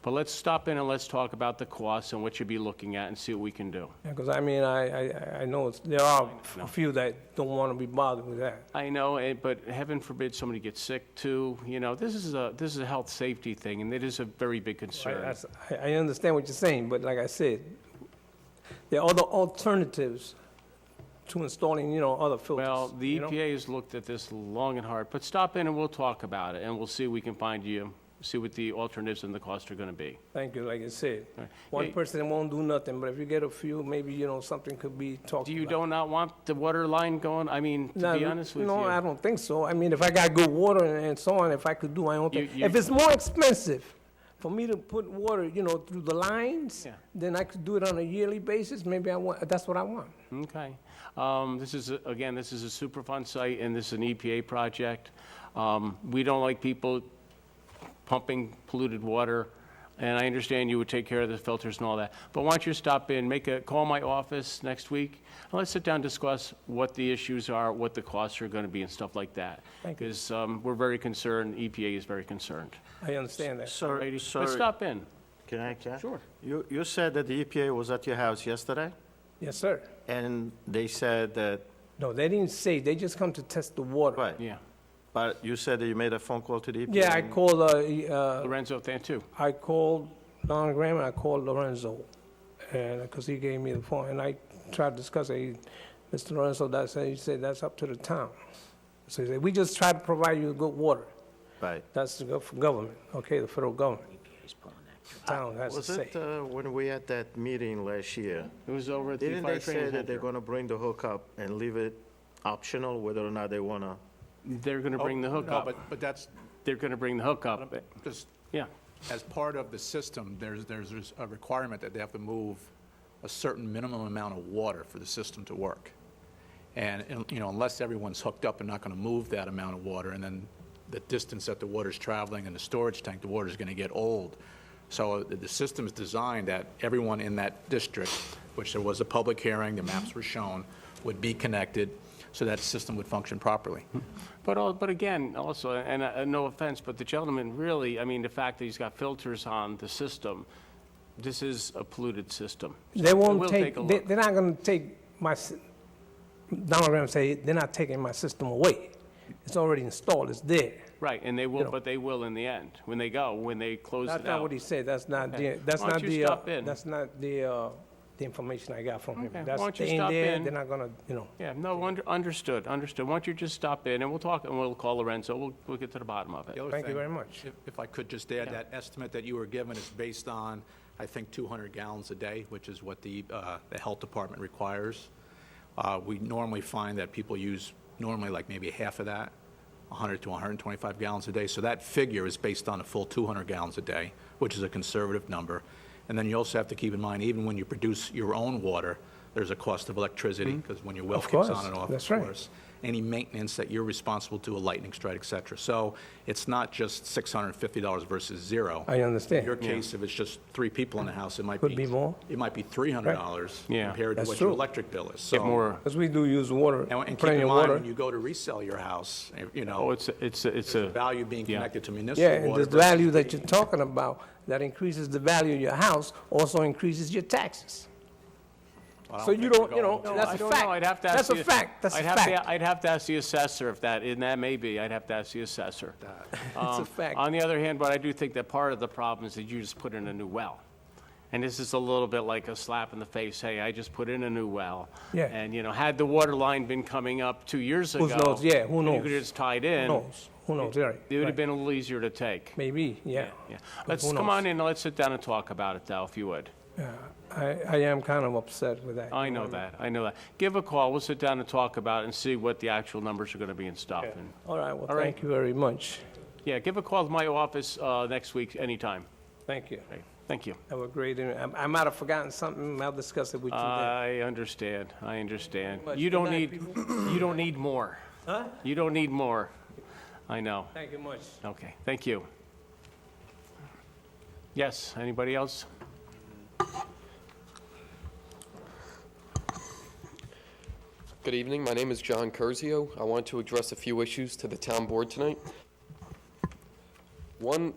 But let's stop in and let's talk about the costs and what you'll be looking at and see what we can do. Because, I mean, I know there are a few that don't want to be bothered with that. I know, but heaven forbid somebody gets sick too. This is a health safety thing, and it is a very big concern. I understand what you're saying, but like I said, there are other alternatives to installing, other filters. Well, the you know? EPA has looked at this long and hard, but stop in and we'll talk about it, and we'll see if we can find you, see what the alternatives and the costs are going to be. Thank you, like I said. Right. One Yeah. person won't do nothing, but if you get a few, maybe, something could be talked Do you about. not want the water line going? I mean, to be honest with you. No, I don't think so. I mean, if I got good water and so on, if I could do my own thing. You- If it's more expensive for me to put water, through the lines, Yeah. then I could do it on a yearly basis, maybe that's what I want. Okay. This is, again, this is a Superfund site, and this is an EPA project. We don't like people pumping polluted water, and I understand you would take care of the filters and all that. But why don't you stop in, call my office next week, and let's sit down and discuss what the issues are, what the costs are going to be, and stuff like that. Thank you. Because we're very concerned, EPA is very concerned. I understand that. Alrighty, Sir, let's stop in. Can I? Sure. You said that the EPA was at your house yesterday, Yes, sir. and they said that, No, they didn't say, they just come to test the water. right, Yeah. but you said that you made a phone call to the EPA? Yeah, I called, Lorenzo Tantu. I called Don Graham and I called Lorenzo, and, because he gave me the phone, and I tried to discuss it. Mr. Lorenzo, he said, that's up to the town. So he said, we just try to provide you good water. Right. That's the government, okay, the federal government. The town has to Was say. it when we had that meeting last year? It was over at the Didn't fire they say training that they're center. going to bring the hookup and leave it optional, whether or not they want to? They're going to bring the hookup. But that's They're going to bring the hookup. just, Yeah. as part of the system, there's a requirement that they have to move a certain minimum amount of water for the system to work. And, you know, unless everyone's hooked up and not going to move that amount of water, and then the distance that the water's traveling in the storage tank, the water's going to get old. So the system is designed that everyone in that district, which there was a public hearing, the maps were shown, would be connected so that system would function properly. But again, also, and no offense, but the gentleman really, I mean, the fact that he's got filters on the system, this is a polluted system. They We'll won't take, a look. they're not gonna take my, Donald Graham say, they're not taking my system away. It's already installed, it's there. Right, and they You will, know. but they will in the end, when they close it out. That's not what he said, that's not Okay. the, that's Why don't not you the, stop in? that's not the information I got from him. Okay, why That's don't you staying stop there, in? they're not gonna, you know. Yeah, no, understood. Why don't you just stop in, and we'll talk, and we'll call Lorenzo, we'll get to the bottom of it. The other Thank you thing, very much. If I could just add, that estimate that you were given is based on, I think, 200 gallons a day, which is what the health department requires. We normally find that people use normally like maybe half of that, 100 to 125 gallons a day. So that figure is based on a full 200 gallons a day, which is a conservative number. And then you also have to keep in mind, even when you produce your own water, there's a cost of electricity, because when your well Of kicks course, on and off, that's of right. course. Any maintenance that you're responsible to, a lightning strike, et cetera. So it's not just $650 versus zero. I understand. In your case, if it's just 3 people in the house, it might be. Could be more. It might be $300 Yeah. compared to That's what your true. electric bill is. Get So- more, Because we do use water, And keep plenty in of mind, water. when you go to resell your house, you oh, know, it's the a, value being yeah. connected to municipal Yeah, and water. the value that you're talking about, that increases the value of your house, also increases your taxes. So you don't, you know, No, that's I a don't know. fact. I'd have to ask That's a the- fact, that's a I'd have to- fact. I'd have to ask the assessor if that, and that may be, I'd have to ask the assessor. It's a fact. On the other hand, but I do think that part of the problem is that you just put in a new well. And this is a little bit like a slap in the face, hey, I just put in a new well. Yeah. And, you know, had the water line been coming up 2 years ago. Who knows? Yeah, who and knows? You could have just tied in. Who knows, right. It would right. have been a little easier to take. Maybe, yeah. Yeah. But Let's who come knows? on in, and let's sit down and talk about it, though, if you would. I am kind of upset with that. I know that, I know that. Give a call, we'll sit down and talk about it and see what the actual numbers are gonna be and stuff. Yeah. And, All right, well, All right. thank you very much. yeah, give a call to my office next week, anytime. Thank you. Okay, thank you. Have a great, I might have forgotten something, I'll discuss it with you then. I understand, I understand. much. You Good don't night, need, you don't need more. Huh? You don't need more. I know. Thank you much. Okay, thank you. Yes, anybody else? Good evening. My name is John Curzio. I want to address a few issues to the town board tonight. One,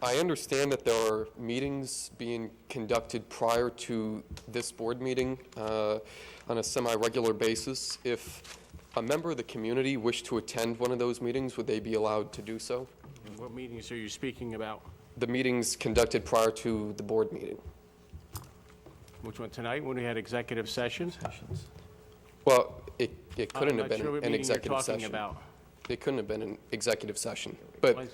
I understand that there are meetings being conducted prior to this board meeting on a semi-regular basis. If a member of the community wished to attend one of those meetings, would they be allowed to do so? What meetings are you speaking about? The meetings conducted prior to the board meeting. Which one, tonight, when we had executive session? Well, it couldn't I'm have not sure been what an meeting you're executive talking session. about. It couldn't have been an executive session. But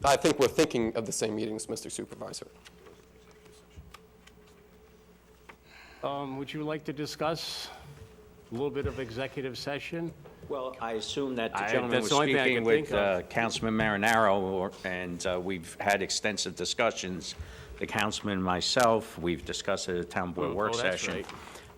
I think we're thinking of the same meetings, Mr. Supervisor. Would you like to discuss a little bit of executive session? Well, I assume that the I- gentleman that's was the only thing I speaking can with think of. Councilman Marinaro, and we've had extensive discussions, the councilman and myself, we've discussed it at a town board work oh, that's session.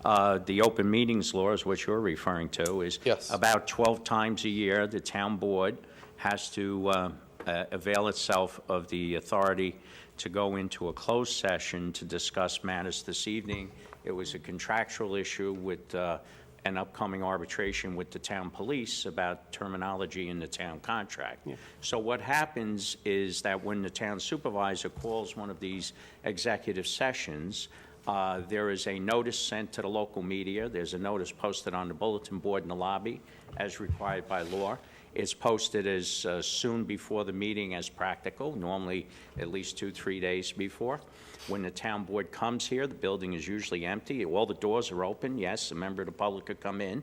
right. The open meetings laws, which you're referring to, is Yes. about 12 times a year, the town board has to avail itself of the authority to go into a closed session to discuss matters this evening. It was a contractual issue with an upcoming arbitration with the town police about terminology in the town contract. So what happens is that when the town supervisor calls one of these executive sessions, there is a notice sent to the local media. There's a notice posted on the bulletin board in the lobby as required by law. It's posted as soon before the meeting as practical, normally at least 2-3 days before. When the town board comes here, the building is usually empty. All the doors are open. Yes, a member of the public could come in.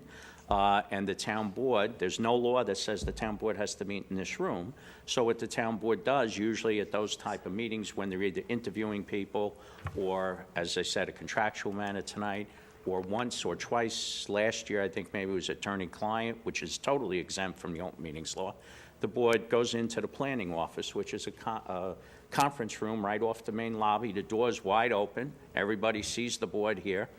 And the town board, there's no law that says the town board has to meet in this room. So what the town board does, usually at those type of meetings, when they're either interviewing people or, as I said, a contractual matter tonight, or once or twice last year, I think maybe it was attorney-client, which is totally exempt from the open meetings law, the board goes into the planning office, which is a conference room right off the main lobby. The door's wide open. Everybody sees the board here.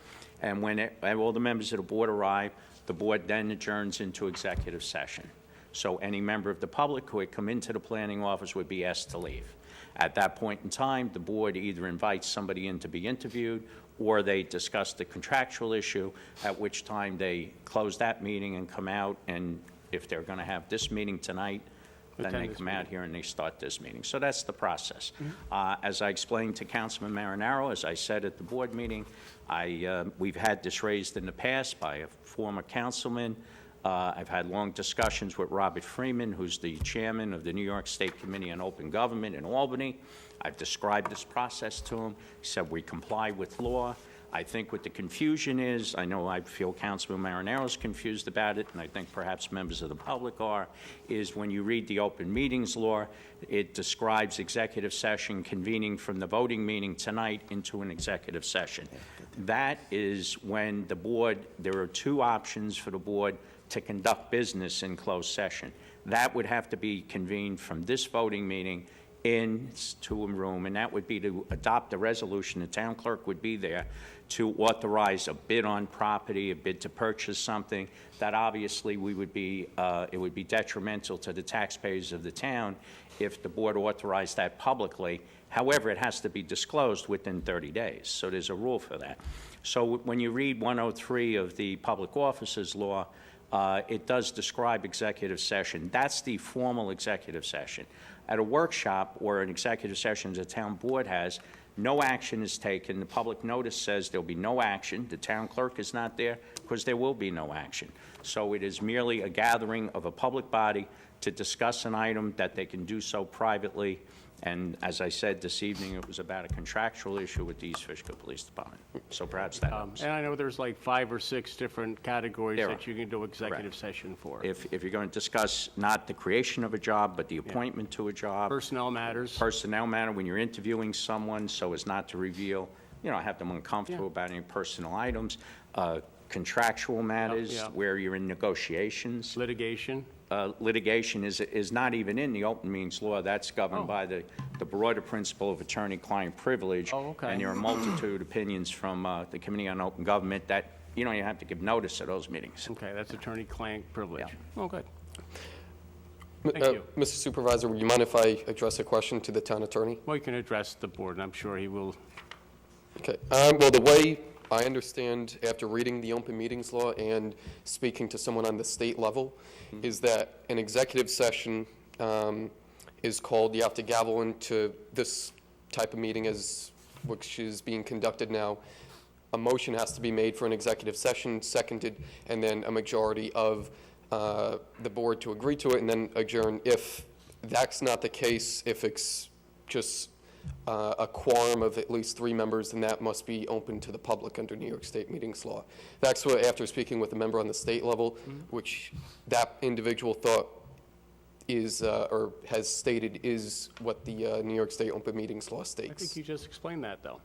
And when all the members of the board arrive, The board then adjourns into executive session. So any member of the public who had come into the planning office would be asked to leave. At that point in time, the board either invites somebody in to be interviewed, or they discuss the contractual issue, at which time they close that meeting and come out, and if they're going to have this meeting tonight, then they Attend this come out here and they start this meeting. So that's the process. As I explained to Councilman Marinaro, as I said at the board meeting, we've had this raised in the past by a former councilman. I've had long discussions with Robert Freeman, who's the chairman of the New York State Committee on Open Government in Albany. I've described this process to him. He said we comply with law. I think what the confusion is, I know I feel Councilman Marinaro's confused about it, and I think perhaps members of the public are, is when you read the open meetings law, it describes executive session convening from the voting meeting tonight into an executive session. That is when the board, there are two options for the board to conduct business in closed session. That would have to be convened from this voting meeting into a room, and that would be to adopt a resolution. The town clerk would be there to authorize a bid on property, a bid to purchase something. That obviously it would be detrimental to the taxpayers of the town if the board authorized that publicly. However, it has to be disclosed within 30 days, so there's a rule for that. So when you read 103 of the Public Officers Law, it does describe executive session. That's the formal executive session. At a workshop or an executive session the town board has, no action is taken. The public notice says there'll be no action. The town clerk is not there because there will be no action. So it is merely a gathering of a public body to discuss an item that they can do so privately. And as I said this evening, it was about a contractual issue with the East Fishkill Police Department. So perhaps that helps. And I know there's like 5 or 6 different categories There that are. you can do executive Correct. session for. If you're going to discuss not the creation of a job, but the appointment to a job, Personnel matters. personnel matter, when you're interviewing someone so as not to reveal, have them uncomfortable about any personal items, contractual matters yeah. where you're in negotiations. Litigation. Litigation is not even in the open meetings law. That's governed by the broader principle of attorney-client privilege. Oh, okay. And there are a multitude of opinions from the Committee on Open Government that, you have to give notice of those meetings. Okay, that's attorney-client privilege. Yeah. Oh, good. Thank you. Mr. Supervisor, would you mind if I address a question to the town attorney? Well, you can address the board, and I'm sure he will. Okay. Well, the way I understand, after reading the open meetings law and speaking to someone on the state level, is that an executive session is called, you have to gavel into this type of meeting which is being conducted now. A motion has to be made for an executive session, seconded, and then a majority of the board to agree to it, and then adjourn. If that's not the case, if it's just a quorum of at least 3 members, then that must be open to the public under New York State meetings law. That's what, after speaking with a member on the state level, which that individual thought is, or has stated, is what the New York State open meetings law I think states. you just explained that, though.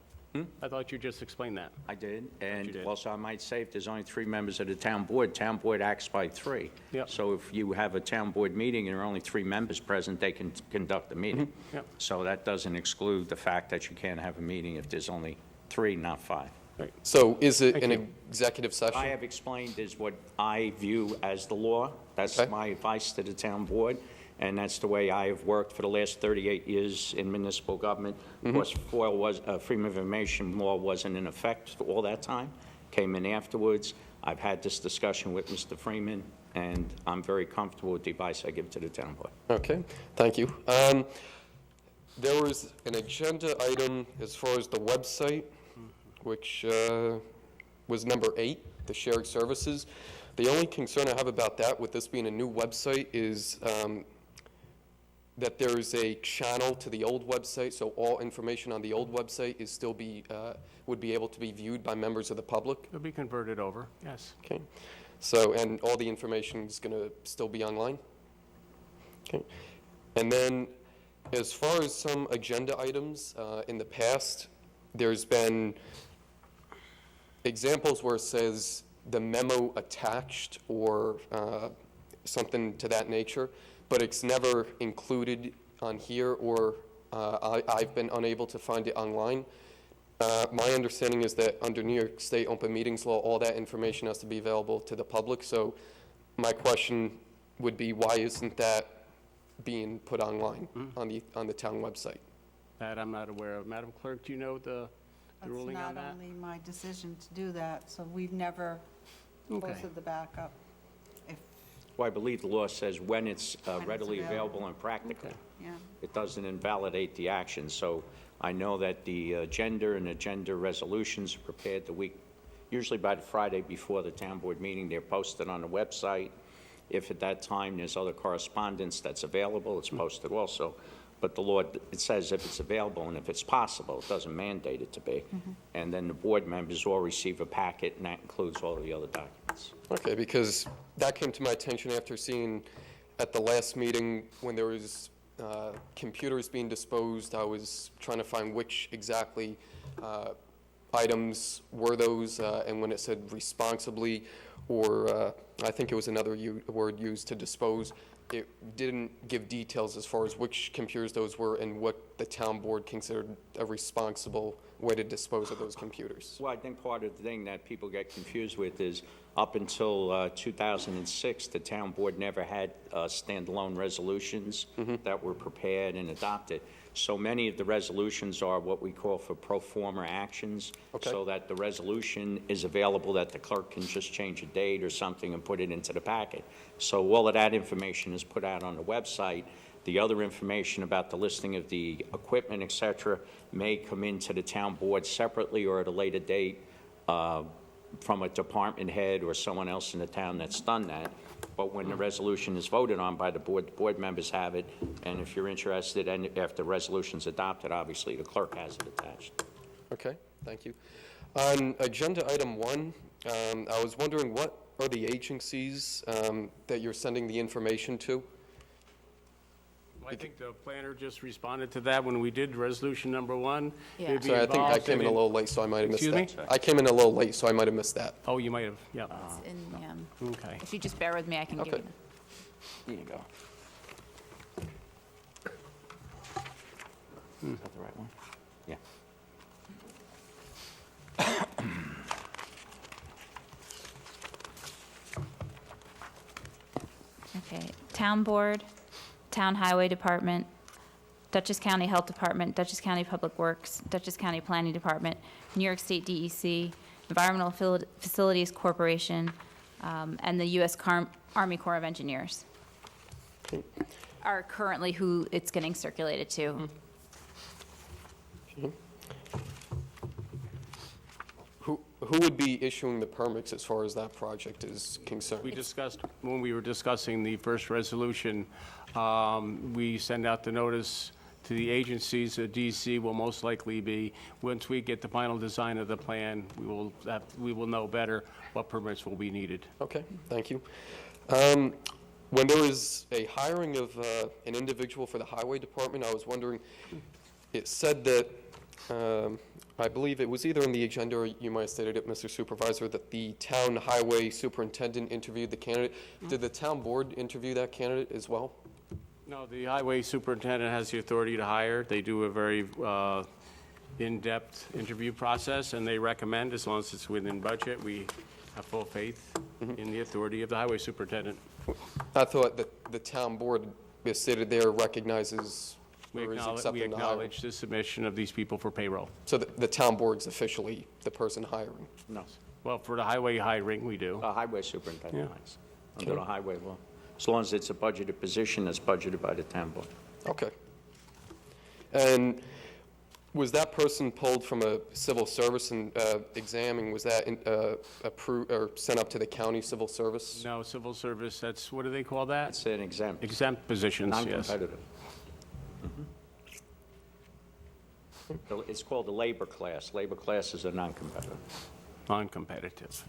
I thought you just explained that. I did, you and did. also I might say, if there's only 3 members of the town board acts by 3. Yep. So if you have a town board meeting and there are only 3 members present, they can conduct the meeting. Yep. So that doesn't exclude the fact that you can't have a meeting if there's only 3, not 5. So is it Thank an you. executive session? I have explained is what I view as the law. That's Okay. my advice to the town board, and that's the way I have worked for the last 38 years in municipal government. Of course, Freedom of Information Law wasn't in effect all that time, came in afterwards. I've had this discussion with Mr. Freeman, and I'm very comfortable with the advice I give to the town board. Okay, thank you. There was an agenda item as far as the website, which was number 8, the shared services. The only concern I have about that, with this being a new website, is that there is a channel to the old website, so all information on the old website is still would be able to be viewed by members of the public. It'll be converted over, yes. Okay, so, and all the information is going to still be online? Okay, and then as far as some agenda items, in the past, there's been examples where it says the memo attached or something to that nature, but it's never included on here, or I've been unable to find it online. My understanding is that under New York State open meetings law, all that information has to be available to the public. So my question would be, why isn't that being put online on the town website? That I'm not aware of. Madam Clerk, do you know the ruling on That's that? not only my decision to do that, so we've never Okay. posted the backup. If, Well, I believe the law says when it's it's readily available. available and practical. yeah. It doesn't invalidate the action. So I know that the agenda and agenda resolutions are prepared the week, usually by the Friday before the town board meeting. They're posted on the website. If at that time there's other correspondence that's available, it's posted also. But the law, it says if it's available and if it's possible, it doesn't mandate it to be. And then the board members all receive a packet, and that includes all of the other documents. Okay, because that came to my attention after seeing at the last meeting when there was computers being disposed. I was trying to find which exactly items were those, and when it said responsibly, or I think it was another word used to dispose, it didn't give details as far as which computers those were and what the town board considered a responsible way to dispose of those computers. Well, I think part of the thing that people get confused with is up until 2006, the town board never had standalone resolutions that were prepared and adopted. So many of the resolutions are what we call for pro forma actions, so that the resolution is available, that the clerk can just change a date or something and put it into the packet. So all of that information is put out on the website. The other information about the listing of the equipment, et cetera, may come into the town board separately or at a later date from a department head or someone else in the town that's done that. But when the resolution is voted on by the board members have it, and if you're interested, and if the resolution's adopted, obviously the clerk has it attached. Okay, thank you. On agenda item 1, I was wondering what are the agencies that you're sending the information to? I think the planner just responded to that when we did resolution number 1. Yeah. They'd be Sorry, I think I involved came in a in- little late, so I might have missed Excuse that. me? I came in a little late, so I might have missed that. Oh, you might have, yeah. It's in, Okay. if you just bear with me, I can give Okay. you. Here you go. Is that the right one? Yeah. Okay, Town Board, Town Highway Department, Dutchess County Health Department, Dutchess County Public Works, Dutchess County Planning Department, New York State DEC, Environmental Facilities Corporation, and the U.S. Army Corps of Engineers are currently who it's getting circulated to. Who would be issuing the permits as far as that project is concerned? We discussed, when we were discussing the first resolution, we send out the notice to the agencies. DC will most likely be, once we get the final design of the plan, we will know better what permits will be needed. Okay, thank you. When there was a hiring of an individual for the highway department, I was wondering, it said that, I believe it was either in the agenda or you might have stated it, Mr. Supervisor, that the town highway superintendent interviewed the candidate. Did the town board interview that candidate as well? No, the highway superintendent has the authority to hire. They do a very in-depth interview process, and they recommend, as long as it's within budget, we have full faith in the authority of the highway superintendent. I thought that the town board is stated there recognizes We or is acknowledge, accepting the hiring. acknowledge the submission of these people for payroll. So the town board's officially the person hiring? No. Well, for the highway hiring, we do. The highway superintendent, Yeah. yes, under the highway law. As long as it's a budgeted position that's budgeted by the town board. Okay. And was that person pulled from a civil service and exam, and was that approved or sent up to the county civil service? No, civil service, that's, what do they call that? It's an exempt, Exempt positions, yes. non-competitive. It's called the labor class. Labor classes are non-competitive. Non-competitive.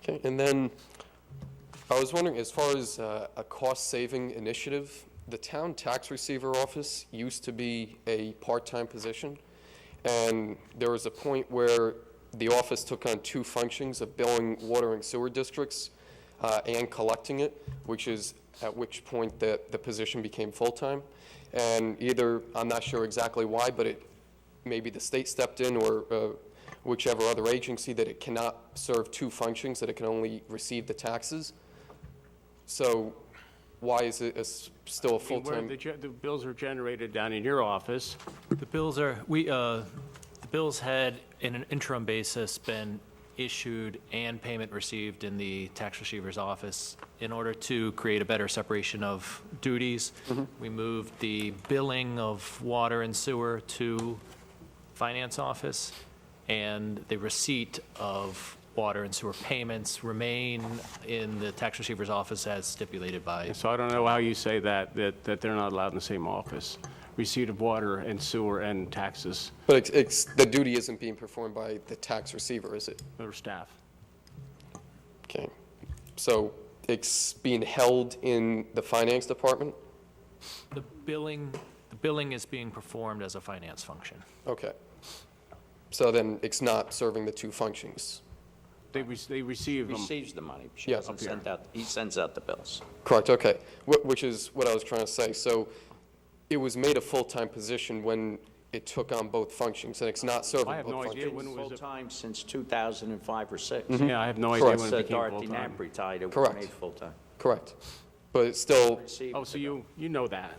Okay, and then I was wondering, as far as a cost-saving initiative, the town tax receiver office used to be a part-time position, and there was a point where the office took on 2 functions of billing water and sewer districts and collecting it, which is at which point the position became full-time. And either, I'm not sure exactly why, but maybe the state stepped in or whichever other agency, that it cannot serve two functions, that it can only receive the taxes. So why is it still a Where full-time? the bills are generated down in your office. The bills had, in an interim basis, been issued and payment received in the tax receiver's office. In order to create a better separation of duties, we moved the billing of water and sewer to finance office, and the receipt of water and sewer payments remain in the tax receiver's office as stipulated by. So I don't know how you say that they're not allowed in the same office. Receipt of water and sewer and taxes, But the duty isn't being performed by the tax receiver, is it? or staff. Okay. So it's being held in the finance department? The billing is being performed as a finance function. Okay. So then it's not serving the two functions? They receive them. Receives the money. She Yeah. doesn't send out, he sends out the bills. Correct, okay. Which is what I was trying to say. So it was made a full-time position when it took on both functions, and it's not serving I have both no idea functions? when it was a- Full-time since 2005 or 6. Yeah, I have no idea Correct. when So it became Dorothy full-time. Knapp retired, it was Correct. made full-time. Correct. But it's still, Received Oh, the so bill. you know that.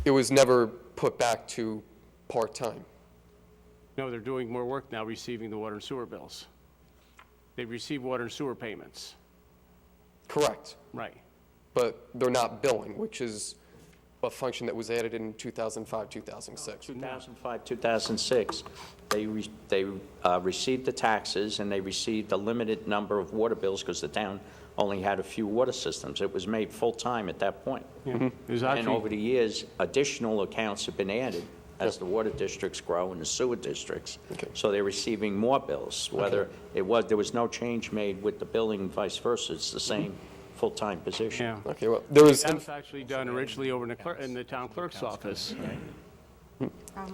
it was never put back to part-time? No, they're doing more work now receiving the water and sewer bills. They receive water and sewer payments. Correct. Right. But they're not billing, which is a function that was added in 2005, 2006. 2005, 2006, they received the taxes, and they received a limited number of water bills because the town only had a few water systems. It was made full-time at that point. There's And actually, over the years, additional accounts have been added as the water districts grow and the sewer districts. Okay. So they're receiving more bills, whether there was no change made with the billing and vice versa. It's the same full-time position. yeah. Okay, well, there was, That was actually done originally over in the town clerk's office,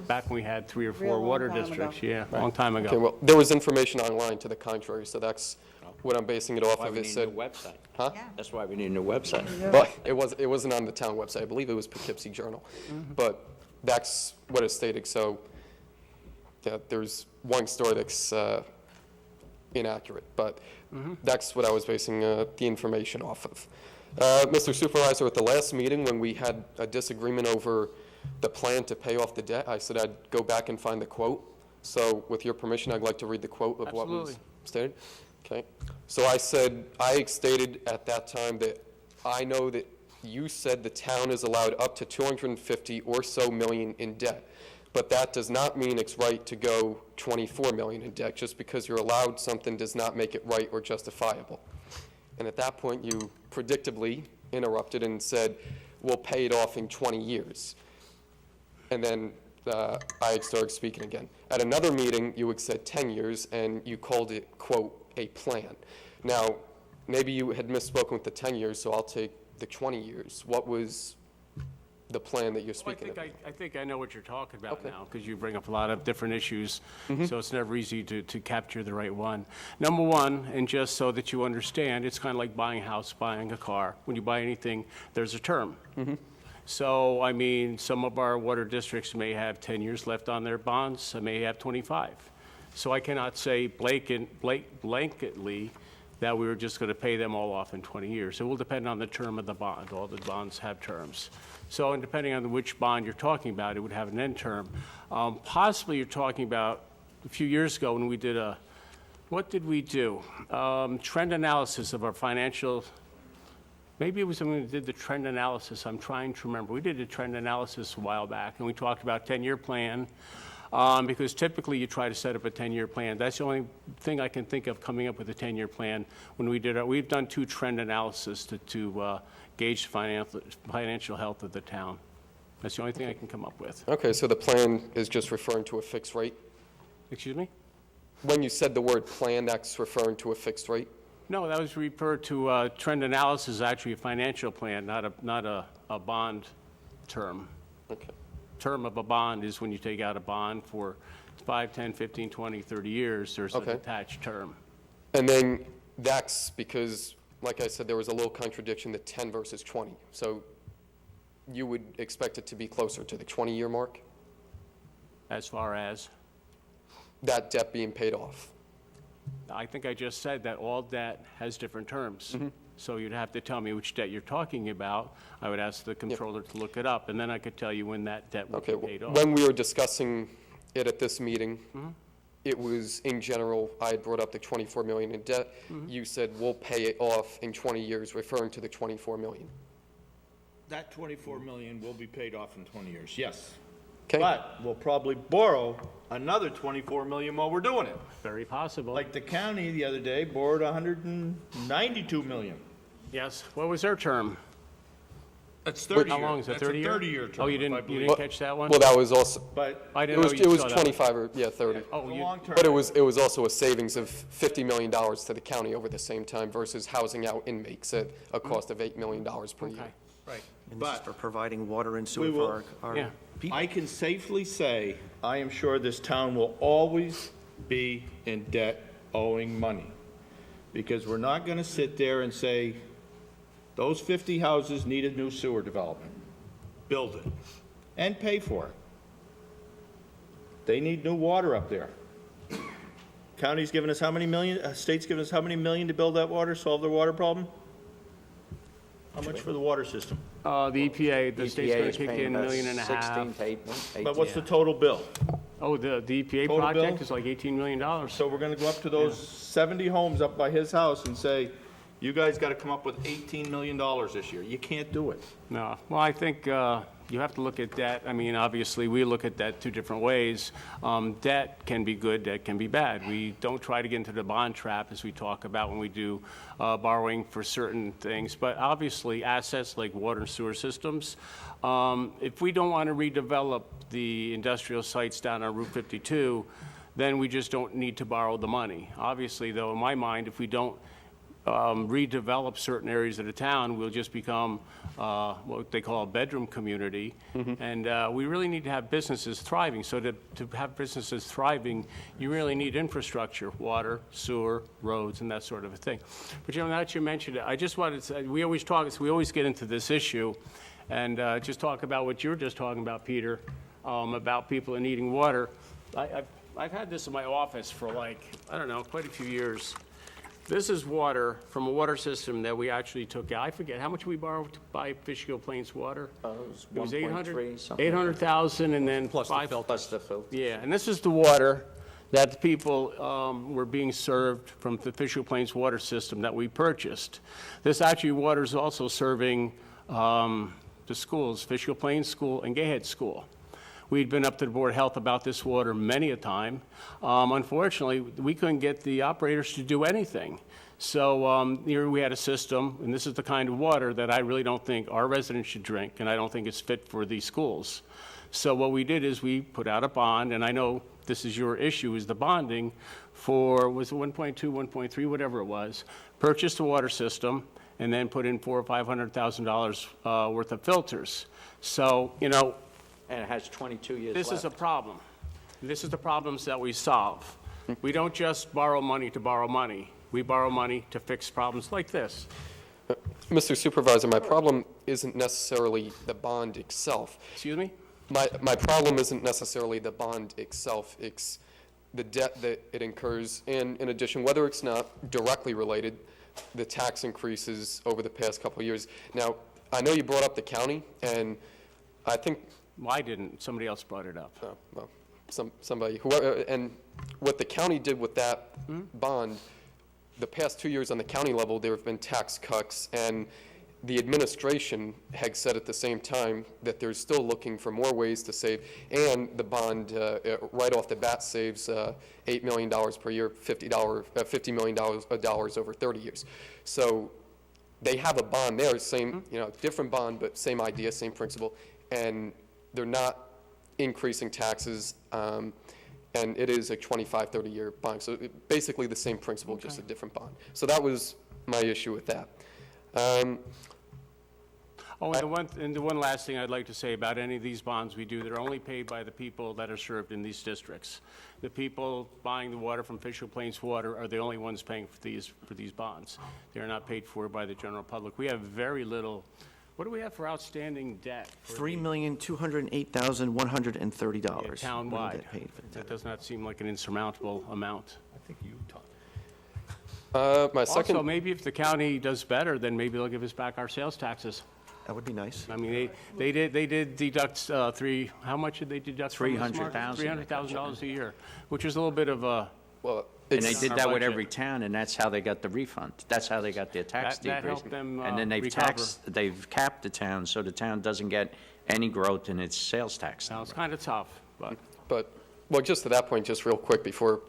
back when we had 3 or 4 Real long water time districts, ago. yeah, a long time okay, ago. well, there was information online to the contrary, so that's what I'm basing it off Why of. we It need a said, new website. huh? Yeah. That's why we need a new website. But it wasn't on the town website. I believe it was Poughkeepsie Journal. But that's what it stated. So yeah, there's one story that's inaccurate, but that's what I was basing the information off of. Mr. Supervisor, at the last meeting, when we had a disagreement over the plan to pay off the debt, I said I'd go back and find the quote. So with your permission, I'd like to read the quote of what was Absolutely. stated. Okay. So I stated at that time that I know that you said the town is allowed up to 250 or so million in debt, but that does not mean it's right to go 24 million in debt. Just because you're allowed something does not make it right or justifiable. And at that point, you predictably interrupted and said, we'll pay it off in 20 years. And then I started speaking again. At another meeting, you had said 10 years, and you called it, quote, a plan. Now, maybe you had misspoken with the 10 years, so I'll take the 20 years. What was the plan that you're Well, speaking of? I think I know what you're talking about Okay. now, because you bring up a lot of different issues, so it's never easy to capture the right one. Number one, and just so that you understand, it's kind of like buying a house, buying a car. When you buy anything, there's a term. So, I mean, some of our water districts may have 10 years left on their bonds, some may have 25. So I cannot say blanketly that we were just going to pay them all off in 20 years. It will depend on the term of the bond. All the bonds have terms. So, and depending on which bond you're talking about, it would have an end term. Possibly you're talking about a few years ago when we did what did we do? Trend analysis of our financial, maybe it was when we did the trend analysis. I'm trying to remember. We did a trend analysis a while back, and we talked about 10-year plan, because typically you try to set up a 10-year plan. That's the only thing I can think of coming up with a 10-year plan. When we did we've done 2 trend analysis to gauge financial health of the town. That's the only thing I can come up with. Okay, so the plan is just referring to a fixed rate? Excuse me? When you said the word plan, that's referring to a fixed rate? No, that was referred to, trend analysis, actually a financial plan, not a bond term. Okay. Term of a bond is when you take out a bond for 5, 10, 15, 20, 30 years, there's a Okay. detached term. And then that's because, like I said, there was a little contradiction, the 10 versus 20. So you would expect it to be closer to the 20-year mark? As far as, that debt being paid off? I think I just said that all debt has different terms. So you'd have to tell me which debt you're talking about. I would ask the controller to look it up, and then I could tell you when that debt will Okay, be paid off. when we were discussing it at this meeting, it was, in general, I had brought up the 24 million in debt. You said, we'll pay it off in 20 years, referring to the 24 million. That 24 million will be paid off in 20 years, yes. Okay? But we'll probably borrow another 24 million while we're doing it. Very possible. Like the county the other day borrowed 192 million. Yes, what was their term? That's 30 How year. long is it, That's 30 a year? 30-year term. Oh, you if I didn't believe. catch that one? Well, that was also, But I it didn't know was, you it was saw that. 25 or, yeah, 30. Oh, the you, long term. But it was also a savings of $50 million to the county over the same time versus housing out inmates at a cost of $8 million per year. okay, Right. And this is But for providing water and We sewer will- for our yeah. people. I can safely say, I am sure this town will always be in debt owing money. Because we're not gonna sit there and say, those 50 houses need a new sewer development. Build it and pay for it. They need new water up there. County's giving us how many million, state's giving us how many million to build that water, solve their water problem? How much for the water system? the EPA, the state's EPA gonna is kick paying in a about million and a 16 half. to 18. But what's the total bill? Oh, the EPA Total project bill? is like $18 million. So we're gonna go up to those 70 homes up by his house and say, you guys gotta come up with $18 million this year. You can't do it. No, well, I think you have to look at debt. I mean, obviously, we look at debt two different ways. Debt can be good, debt can be bad. We don't try to get into the bond trap, as we talk about when we do borrowing for certain things. But obviously, assets like water and sewer systems, if we don't want to redevelop the industrial sites down on Route 52, then we just don't need to borrow the money. Obviously, though, in my mind, if we don't redevelop certain areas of the town, we'll just become what they call a bedroom community. And we really need to have businesses thriving. So to have businesses thriving, you really need infrastructure, water, sewer, roads, and that sort of a thing. But, you know, now that you mentioned it, I just wanted to say, we always get into this issue and just talk about what you were just talking about, Peter, about people needing water. I've had this in my office for like, I don't know, quite a few years. This is water from a water system that we actually took out. I forget, how much we borrowed to buy Fishkill Plains water? It was 1.3, something. 800,000 and then Plus the five. filter. Plus the filter. Yeah, and this is the water that the people were being served from the Fishkill Plains water system that we purchased. This actually water is also serving the schools, Fishkill Plains School and Gayhead School. We'd been up to the Board of Health about this water many a time. Unfortunately, we couldn't get the operators to do anything. So here we had a system, and this is the kind of water that I really don't think our residents should drink, and I don't think it's fit for these schools. So what we did is we put out a bond, and I know this is your issue, is the bonding for, was it 1.2, 1.3, whatever it was, purchased a water system, and then put in $400,000 or $500,000 worth of filters. So, you know, And it has 22 years left. this is a problem. This is the problems that we solve. We don't just borrow money to borrow money. We borrow money to fix problems like this. Mr. Supervisor, my problem isn't necessarily the bond itself. Excuse me? My problem isn't necessarily the bond itself, it's the debt that it incurs, and in addition, whether it's not directly related, the tax increases over the past couple of years. Now, I know you brought up the county, and I think, Well, I didn't. Somebody else brought it up. well, somebody, whoever, and what the county did with that bond, the past 2 years on the county level, there have been tax cuts, and the administration had said at the same time that they're still looking for more ways to save, and the bond, right off the bat, saves $8 million per year, $50 million over 30 years. So they have a bond there, same, you know, different bond, but same idea, same principle, and they're not increasing taxes, and it is a 25, 30-year bond. So basically the same principle, just a different bond. So that was my issue with that. Oh, and the one last thing I'd like to say about any of these bonds we do, they're only paid by the people that are served in these districts. The people buying the water from Fishkill Plains Water are the only ones paying for these bonds. They're not paid for by the general public. We have very little What do we have for outstanding debt? for the- $3,208,130. Yeah, townwide. Debt paid for the That does not seem like an insurmountable amount. I think you talked. My Also, second, maybe if the county does better, then maybe they'll give us back our sales taxes. That would be nice. I mean, they did deduct how much did they deduct from this, Mark? $300,000. $300,000 a year, which is a little bit of a, well, And they it's, did our that with budget. every town, and that's how they got the refund. That's how they got their tax That decrease. helped them, And then recover. they've capped the town, so the town doesn't get any growth in its sales tax. now it's kind of tough, but. well, just to that point, just real quick, before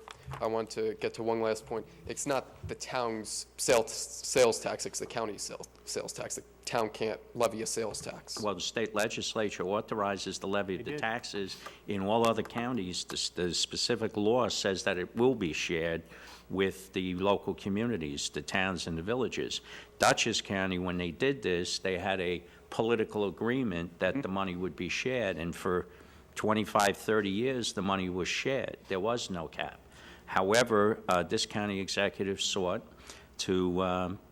I want to get to one last point, it's not the town's sales tax, it's the county's sales tax. The town can't levy a sales tax. Well, the state legislature authorizes the levy of the did. taxes. In all other counties, the specific law says that it will be shared with the local communities, the towns and the villages. Dutchess County, when they did this, they had a political agreement that the money would be shared, and for 25, 30 years, the money was shared. There was no cap. However, this county executive sought to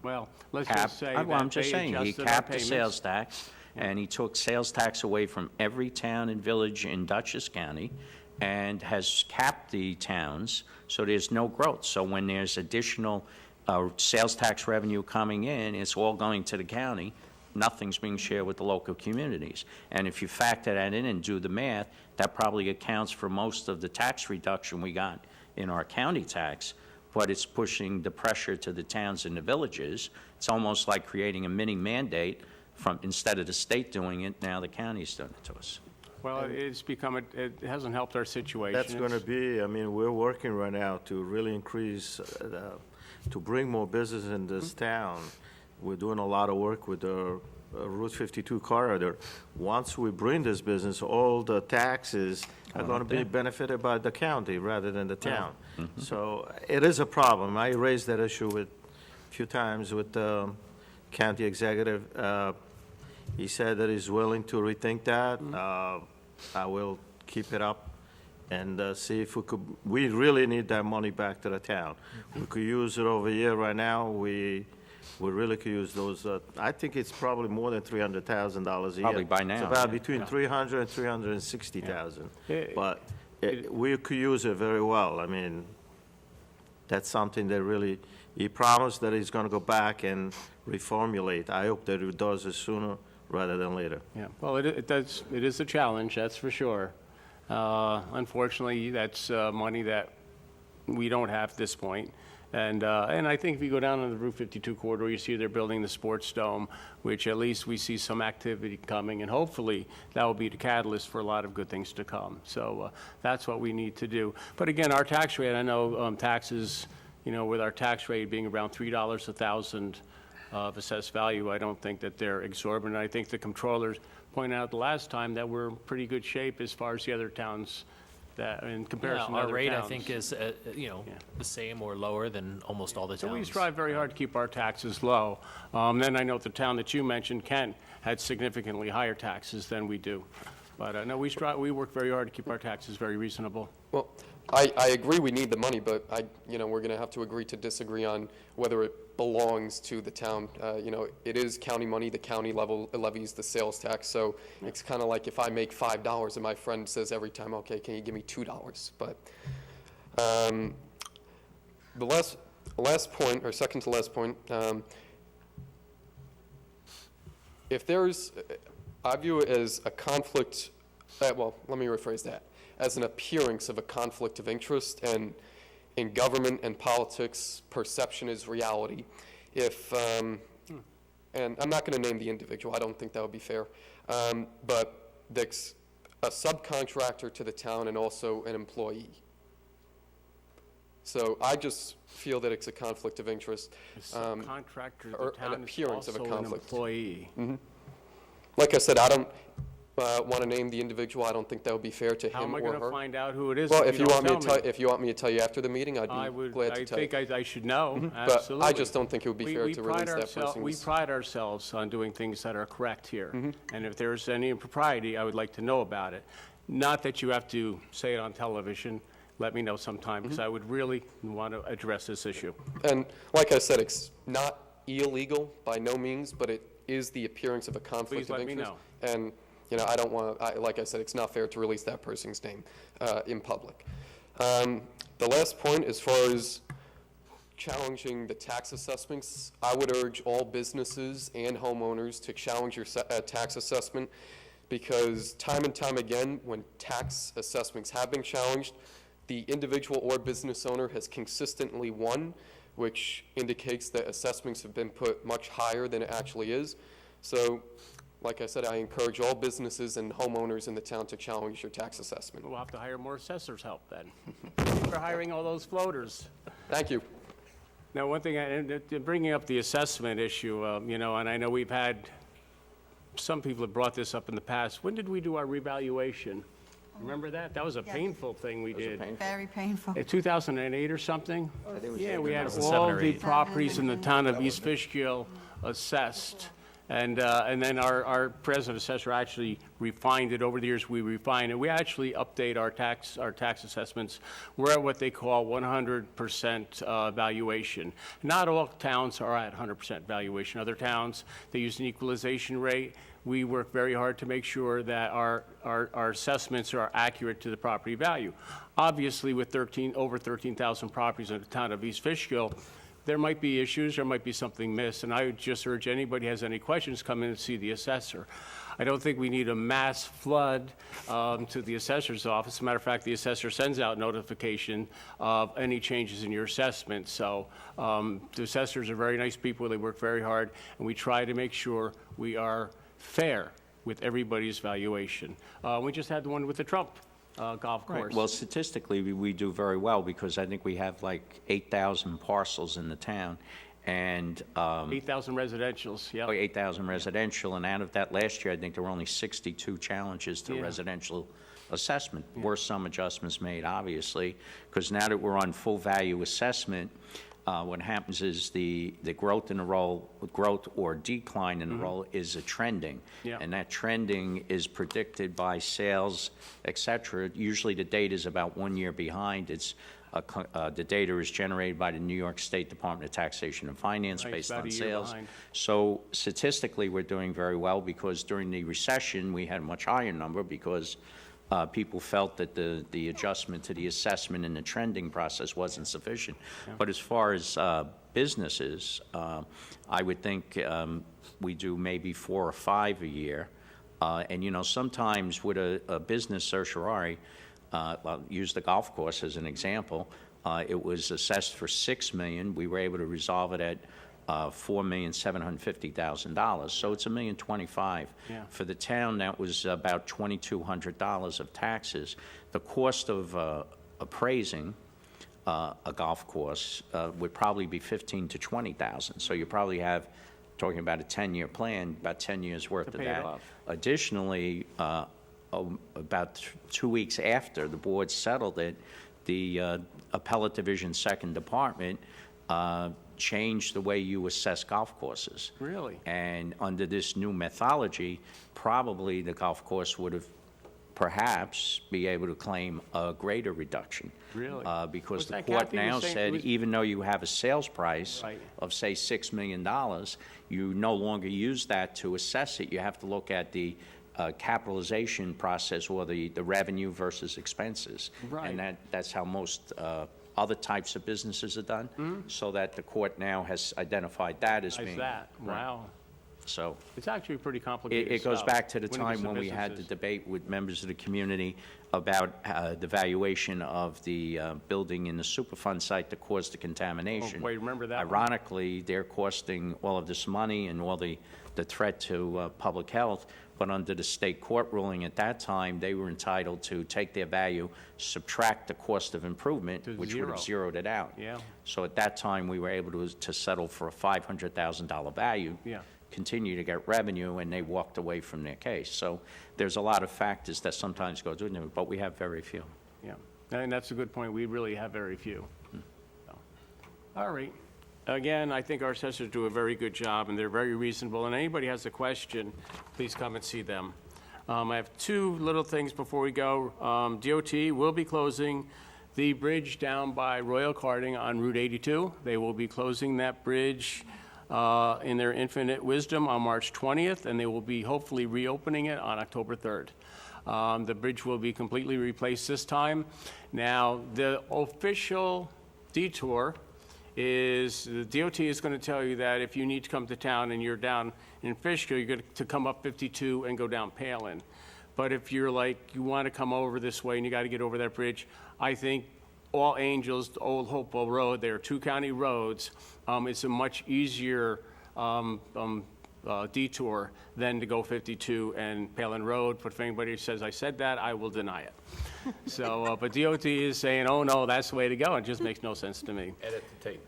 Well, let's cap, just say well, I'm that just they saying, he adjusted our capped the payments. sales tax, and he took sales tax away from every town and village in Dutchess County, and has capped the towns, so there's no growth. So when there's additional sales tax revenue coming in, it's all going to the county. Nothing's being shared with the local communities. And if you factor that in and do the math, that probably accounts for most of the tax reduction we got in our county tax, but it's pushing the pressure to the towns and the villages. It's almost like creating a mini mandate from, instead of the state doing it, now the county's doing it to us. Well, it's become, it hasn't helped our situation. That's going to be, I mean, we're working right now to really increase, to bring more business in this town. We're doing a lot of work with the Route 52 corridor. Once we bring this business, all the taxes are going to be benefited by the county rather than the town. So it is a problem. I raised that issue a few times with the county executive. He said that he's willing to rethink that. I will keep it up and see if we really need that money back to the town. We could use it over here right now. We really could use those, I think it's probably more than $300,000 a year. Probably by now, It's about yeah. between $300,000 and $360,000. Yeah. But we could use it very well. I mean, that's something that really, he promised that he's going to go back and reformulate. I hope that he does it sooner rather than later. Yeah, well, it is a challenge, that's for sure. Unfortunately, that's money that we don't have at this point. And I think if you go down on the Route 52 corridor, you see they're building the sports dome, which at least we see some activity coming, and hopefully that will be the catalyst for a lot of good things to come. So that's what we need to do. But again, our tax rate, I know taxes, with our tax rate being around $3 a thousand of assessed value, I don't think that they're exorbitant. I think the controllers pointed out the last time that we're in pretty good shape as far as the other towns that, in comparison to Our other rate, I towns. think, is, the same or lower than almost all the So we towns. strive very hard to keep our taxes low. Then I know the town that you mentioned, Kent, had significantly higher taxes than we do. But no, we work very hard to keep our taxes very reasonable. well, I agree we need the money, but we're going to have to agree to disagree on whether it belongs to the town. It is county money, the county levies the sales tax, so it's kind of like if I make $5 and my friend says every time, okay, can you give me $2? But the last point, or second to last point, if there's, I view it as a conflict, well, let me rephrase that, as an appearance of a conflict of interest, and in government and politics, perception is reality. If, and I'm not going to name the individual, I don't think that would be fair, but there's a subcontractor to the town and also an employee. So I just feel that it's a conflict of interest. The subcontractor, or the an town is appearance of a also an conflict. employee. Like I said, I don't want to name the individual. I don't think that would be fair to How him am I or going to her. find out who it is Well, if if you you don't want me tell to me? if you want me to tell you after the meeting, I'd I be would, glad to I tell you. think I should know, But absolutely. I just don't think it would be fair We to pride release that person's. We pride ourselves on doing things that are correct here. Mm-hmm. And if there's any impropriety, I would like to know about it. Not that you have to say it on television. Let me know sometime, because I would really want to address this issue. And like I said, it's not illegal by no means, but is the appearance of a conflict Please of let me interest. know. And, you know, I don't want to, like I said, it's not fair to release that person's name in public. The last point, as far as challenging the tax assessments, I would urge all businesses and homeowners to challenge your tax assessment, because time and time again, when tax assessments have been challenged, the individual or business owner has consistently won, which indicates that assessments have been put much higher than it actually is. So, like I said, I encourage all businesses and homeowners in the town to challenge your tax assessment. We'll have to hire more assessors' help then. We're hiring all those floaters. Thank you. Now, one thing, and bringing up the assessment issue, you know, and I know we've had, some people have brought this up in the past. When did we do our revaluation? Remember that? That was a Yes. painful thing we did. Very painful. In 2008 or something? Yeah, we had 2007 all or the 8. properties in the town of East Fishkill assessed. And then our president assessor actually refined it. Over the years, we refined it. We actually update our tax assessments. We're at what they call 100% valuation. Not all towns are at 100% valuation. Other towns, they use an equalization rate. We work very hard to make sure that our assessments are accurate to the property value. Obviously, with over 13,000 properties in the town of East Fishkill, there might be issues, there might be something missed, and I would just urge anybody who has any questions, come in and see the assessor. I don't think we need a mass flood to the assessor's office. As a matter of fact, the assessor sends out notification of any changes in your assessment. So the assessors are very nice people, they work very hard, and we try to make sure we are fair with everybody's valuation. We just had the one with the Trump golf course. Right. Well, statistically, we do very well, because I think we have like 8,000 parcels in the town, and 8,000 residentials, yeah. 8,000 residential, and out of that last year, I think there were only 62 challenges to Yeah. residential assessment. Were some adjustments made, obviously, because now that we're on full value assessment, what happens is the growth in the roll, growth or decline in the roll is a trending. Yeah. And that trending is predicted by sales, et cetera. Usually the data is about 1 year behind. The data is generated by the New York State Department of Taxation and Finance Right, based about on a year sales. behind. So statistically, we're doing very well, because during the recession, we had a much higher number, because people felt that the adjustment to the assessment and the trending process wasn't sufficient. But as far as businesses, I would think we do maybe 4 or 5 a year. And, you know, sometimes with a business certiorari, I'll use the golf course as an example, it was assessed for $6 million. We were able to resolve it at $4,750,000, so it's $1,025,000. Yeah. For the town, that was about $2,200 of taxes. The cost of appraising a golf course would probably be $15,000 to $20,000. So you probably have, talking about a 10-year plan, about 10 years worth of pay it that. off. Additionally, about 2 weeks after the board settled it, the Appellate Division Second Department changed the way you assess golf courses. Really? And under this new methodology, probably the golf course would have perhaps be able to claim a greater reduction. Really? Because Was the that court Kathy was now saying- said, was- even though you have a sales price Right. of, say, $6 million, you no longer use that to assess it. You have to look at the capitalization process, or the revenue versus expenses. Right. And that's how most other types of businesses are done, so that the court now has identified that as How's being. that? Right. Wow. So It's actually pretty complicated it goes stuff back to the when it gets time when we had the businesses. debate with members of the community about the valuation of the building in the Superfund site that caused the contamination. Oh, boy, remember that one. Ironically, they're costing all of this money and all the threat to public health, but under the state court ruling at that time, they were entitled to take their value, subtract the cost of improvement, To which would have zero. zeroed it out. Yeah. So at that time, we were able to settle for a $500,000 value. Yeah. Continue to get revenue, and they walked away from their case. So there's a lot of factors that sometimes go into it, but we have very few. Yeah, and that's a good point. We really have very few. So, all right. Again, I think our assessors do a very good job, and they're very reasonable. And anybody has a question, please come and see them. I have 2 little things before we go. DOT will be closing the bridge down by Royal Karting on Route 82. They will be closing that bridge in their infinite wisdom on March 20th, and they will be hopefully reopening it on October 3rd. The bridge will be completely replaced this time. Now, the official detour is, the DOT is going to tell you that if you need to come to town and you're down in Fishkill, you're going to come up 52 and go down Palin. But if you're like, you want to come over this way and you got to get over that bridge, I think All Angels, Old Hopewell Road, they are two county roads. It's a much easier detour than to go 52 and Palin Road. But if anybody says I said that, I will deny it. So, but DOT is saying, oh no, that's the way to go. It just makes no sense to me. Edit the tape.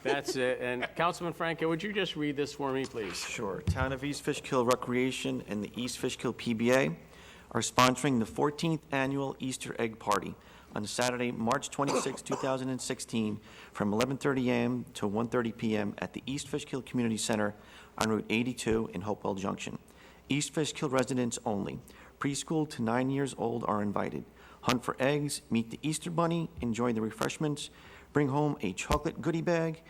That's it. And Councilman Franco, would you just read this for me, please? Sure. Town of East Fishkill Recreation and the East Fishkill PBA are sponsoring the 14th Annual Easter Egg Party on Saturday, March 26, 2016, from 11:30 a.m. to 1:30 p.m. at the East Fishkill Community Center on Route 82 in Hopewell Junction. East Fishkill residents only. Preschool to 9 years old are invited. Hunt for eggs, meet the Easter Bunny, enjoy the refreshments, bring home a chocolate goodie bag,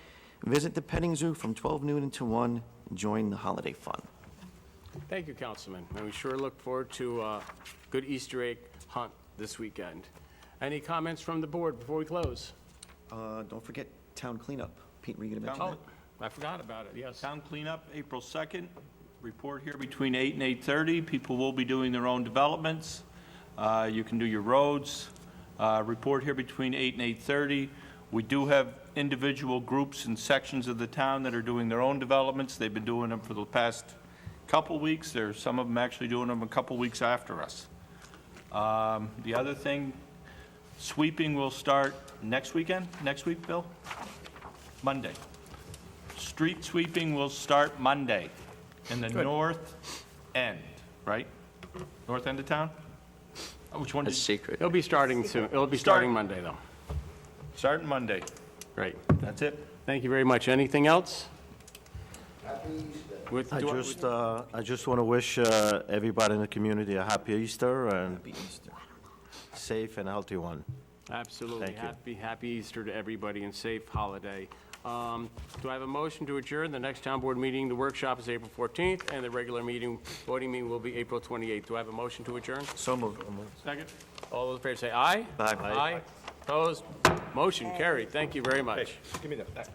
visit the petting zoo from 12 noon until 1, join the holiday fun. Thank you, Councilman. And we sure look forward to a good Easter egg hunt this weekend. Any comments from the board before we close? Don't forget town cleanup. Pete, were you going to mention Oh, that? I forgot about it, yes. Town cleanup, April 2nd. Report here between 8 and 8:30. People will be doing their own developments. You can do your roads. Report here between 8 and 8:30. We do have individual groups and sections of the town that are doing their own developments. They've been doing them for the past couple weeks. There's some of them actually doing them a couple weeks after us. The other thing, sweeping will start next week, Bill? Monday. Street sweeping will start Monday in the north end, right? North end of town? Which one? A secret. It'll be starting soon. It'll be starting Monday, though. Starting Monday. Great. That's it. Thank you very much. Anything else? With- I just want to wish everybody in the community a happy Easter and safe and healthy one. Absolutely. Thank you. Happy Easter to everybody and safe holiday. Do I have a motion to adjourn? The next town board meeting, the workshop is April 14th, and the regular meeting, voting meeting will be April 28th. Do I have a motion to adjourn? So moved. Second. All those in favor say aye. Aye. Aye. Opposed? Motion carried. Thank you very much. Give me that.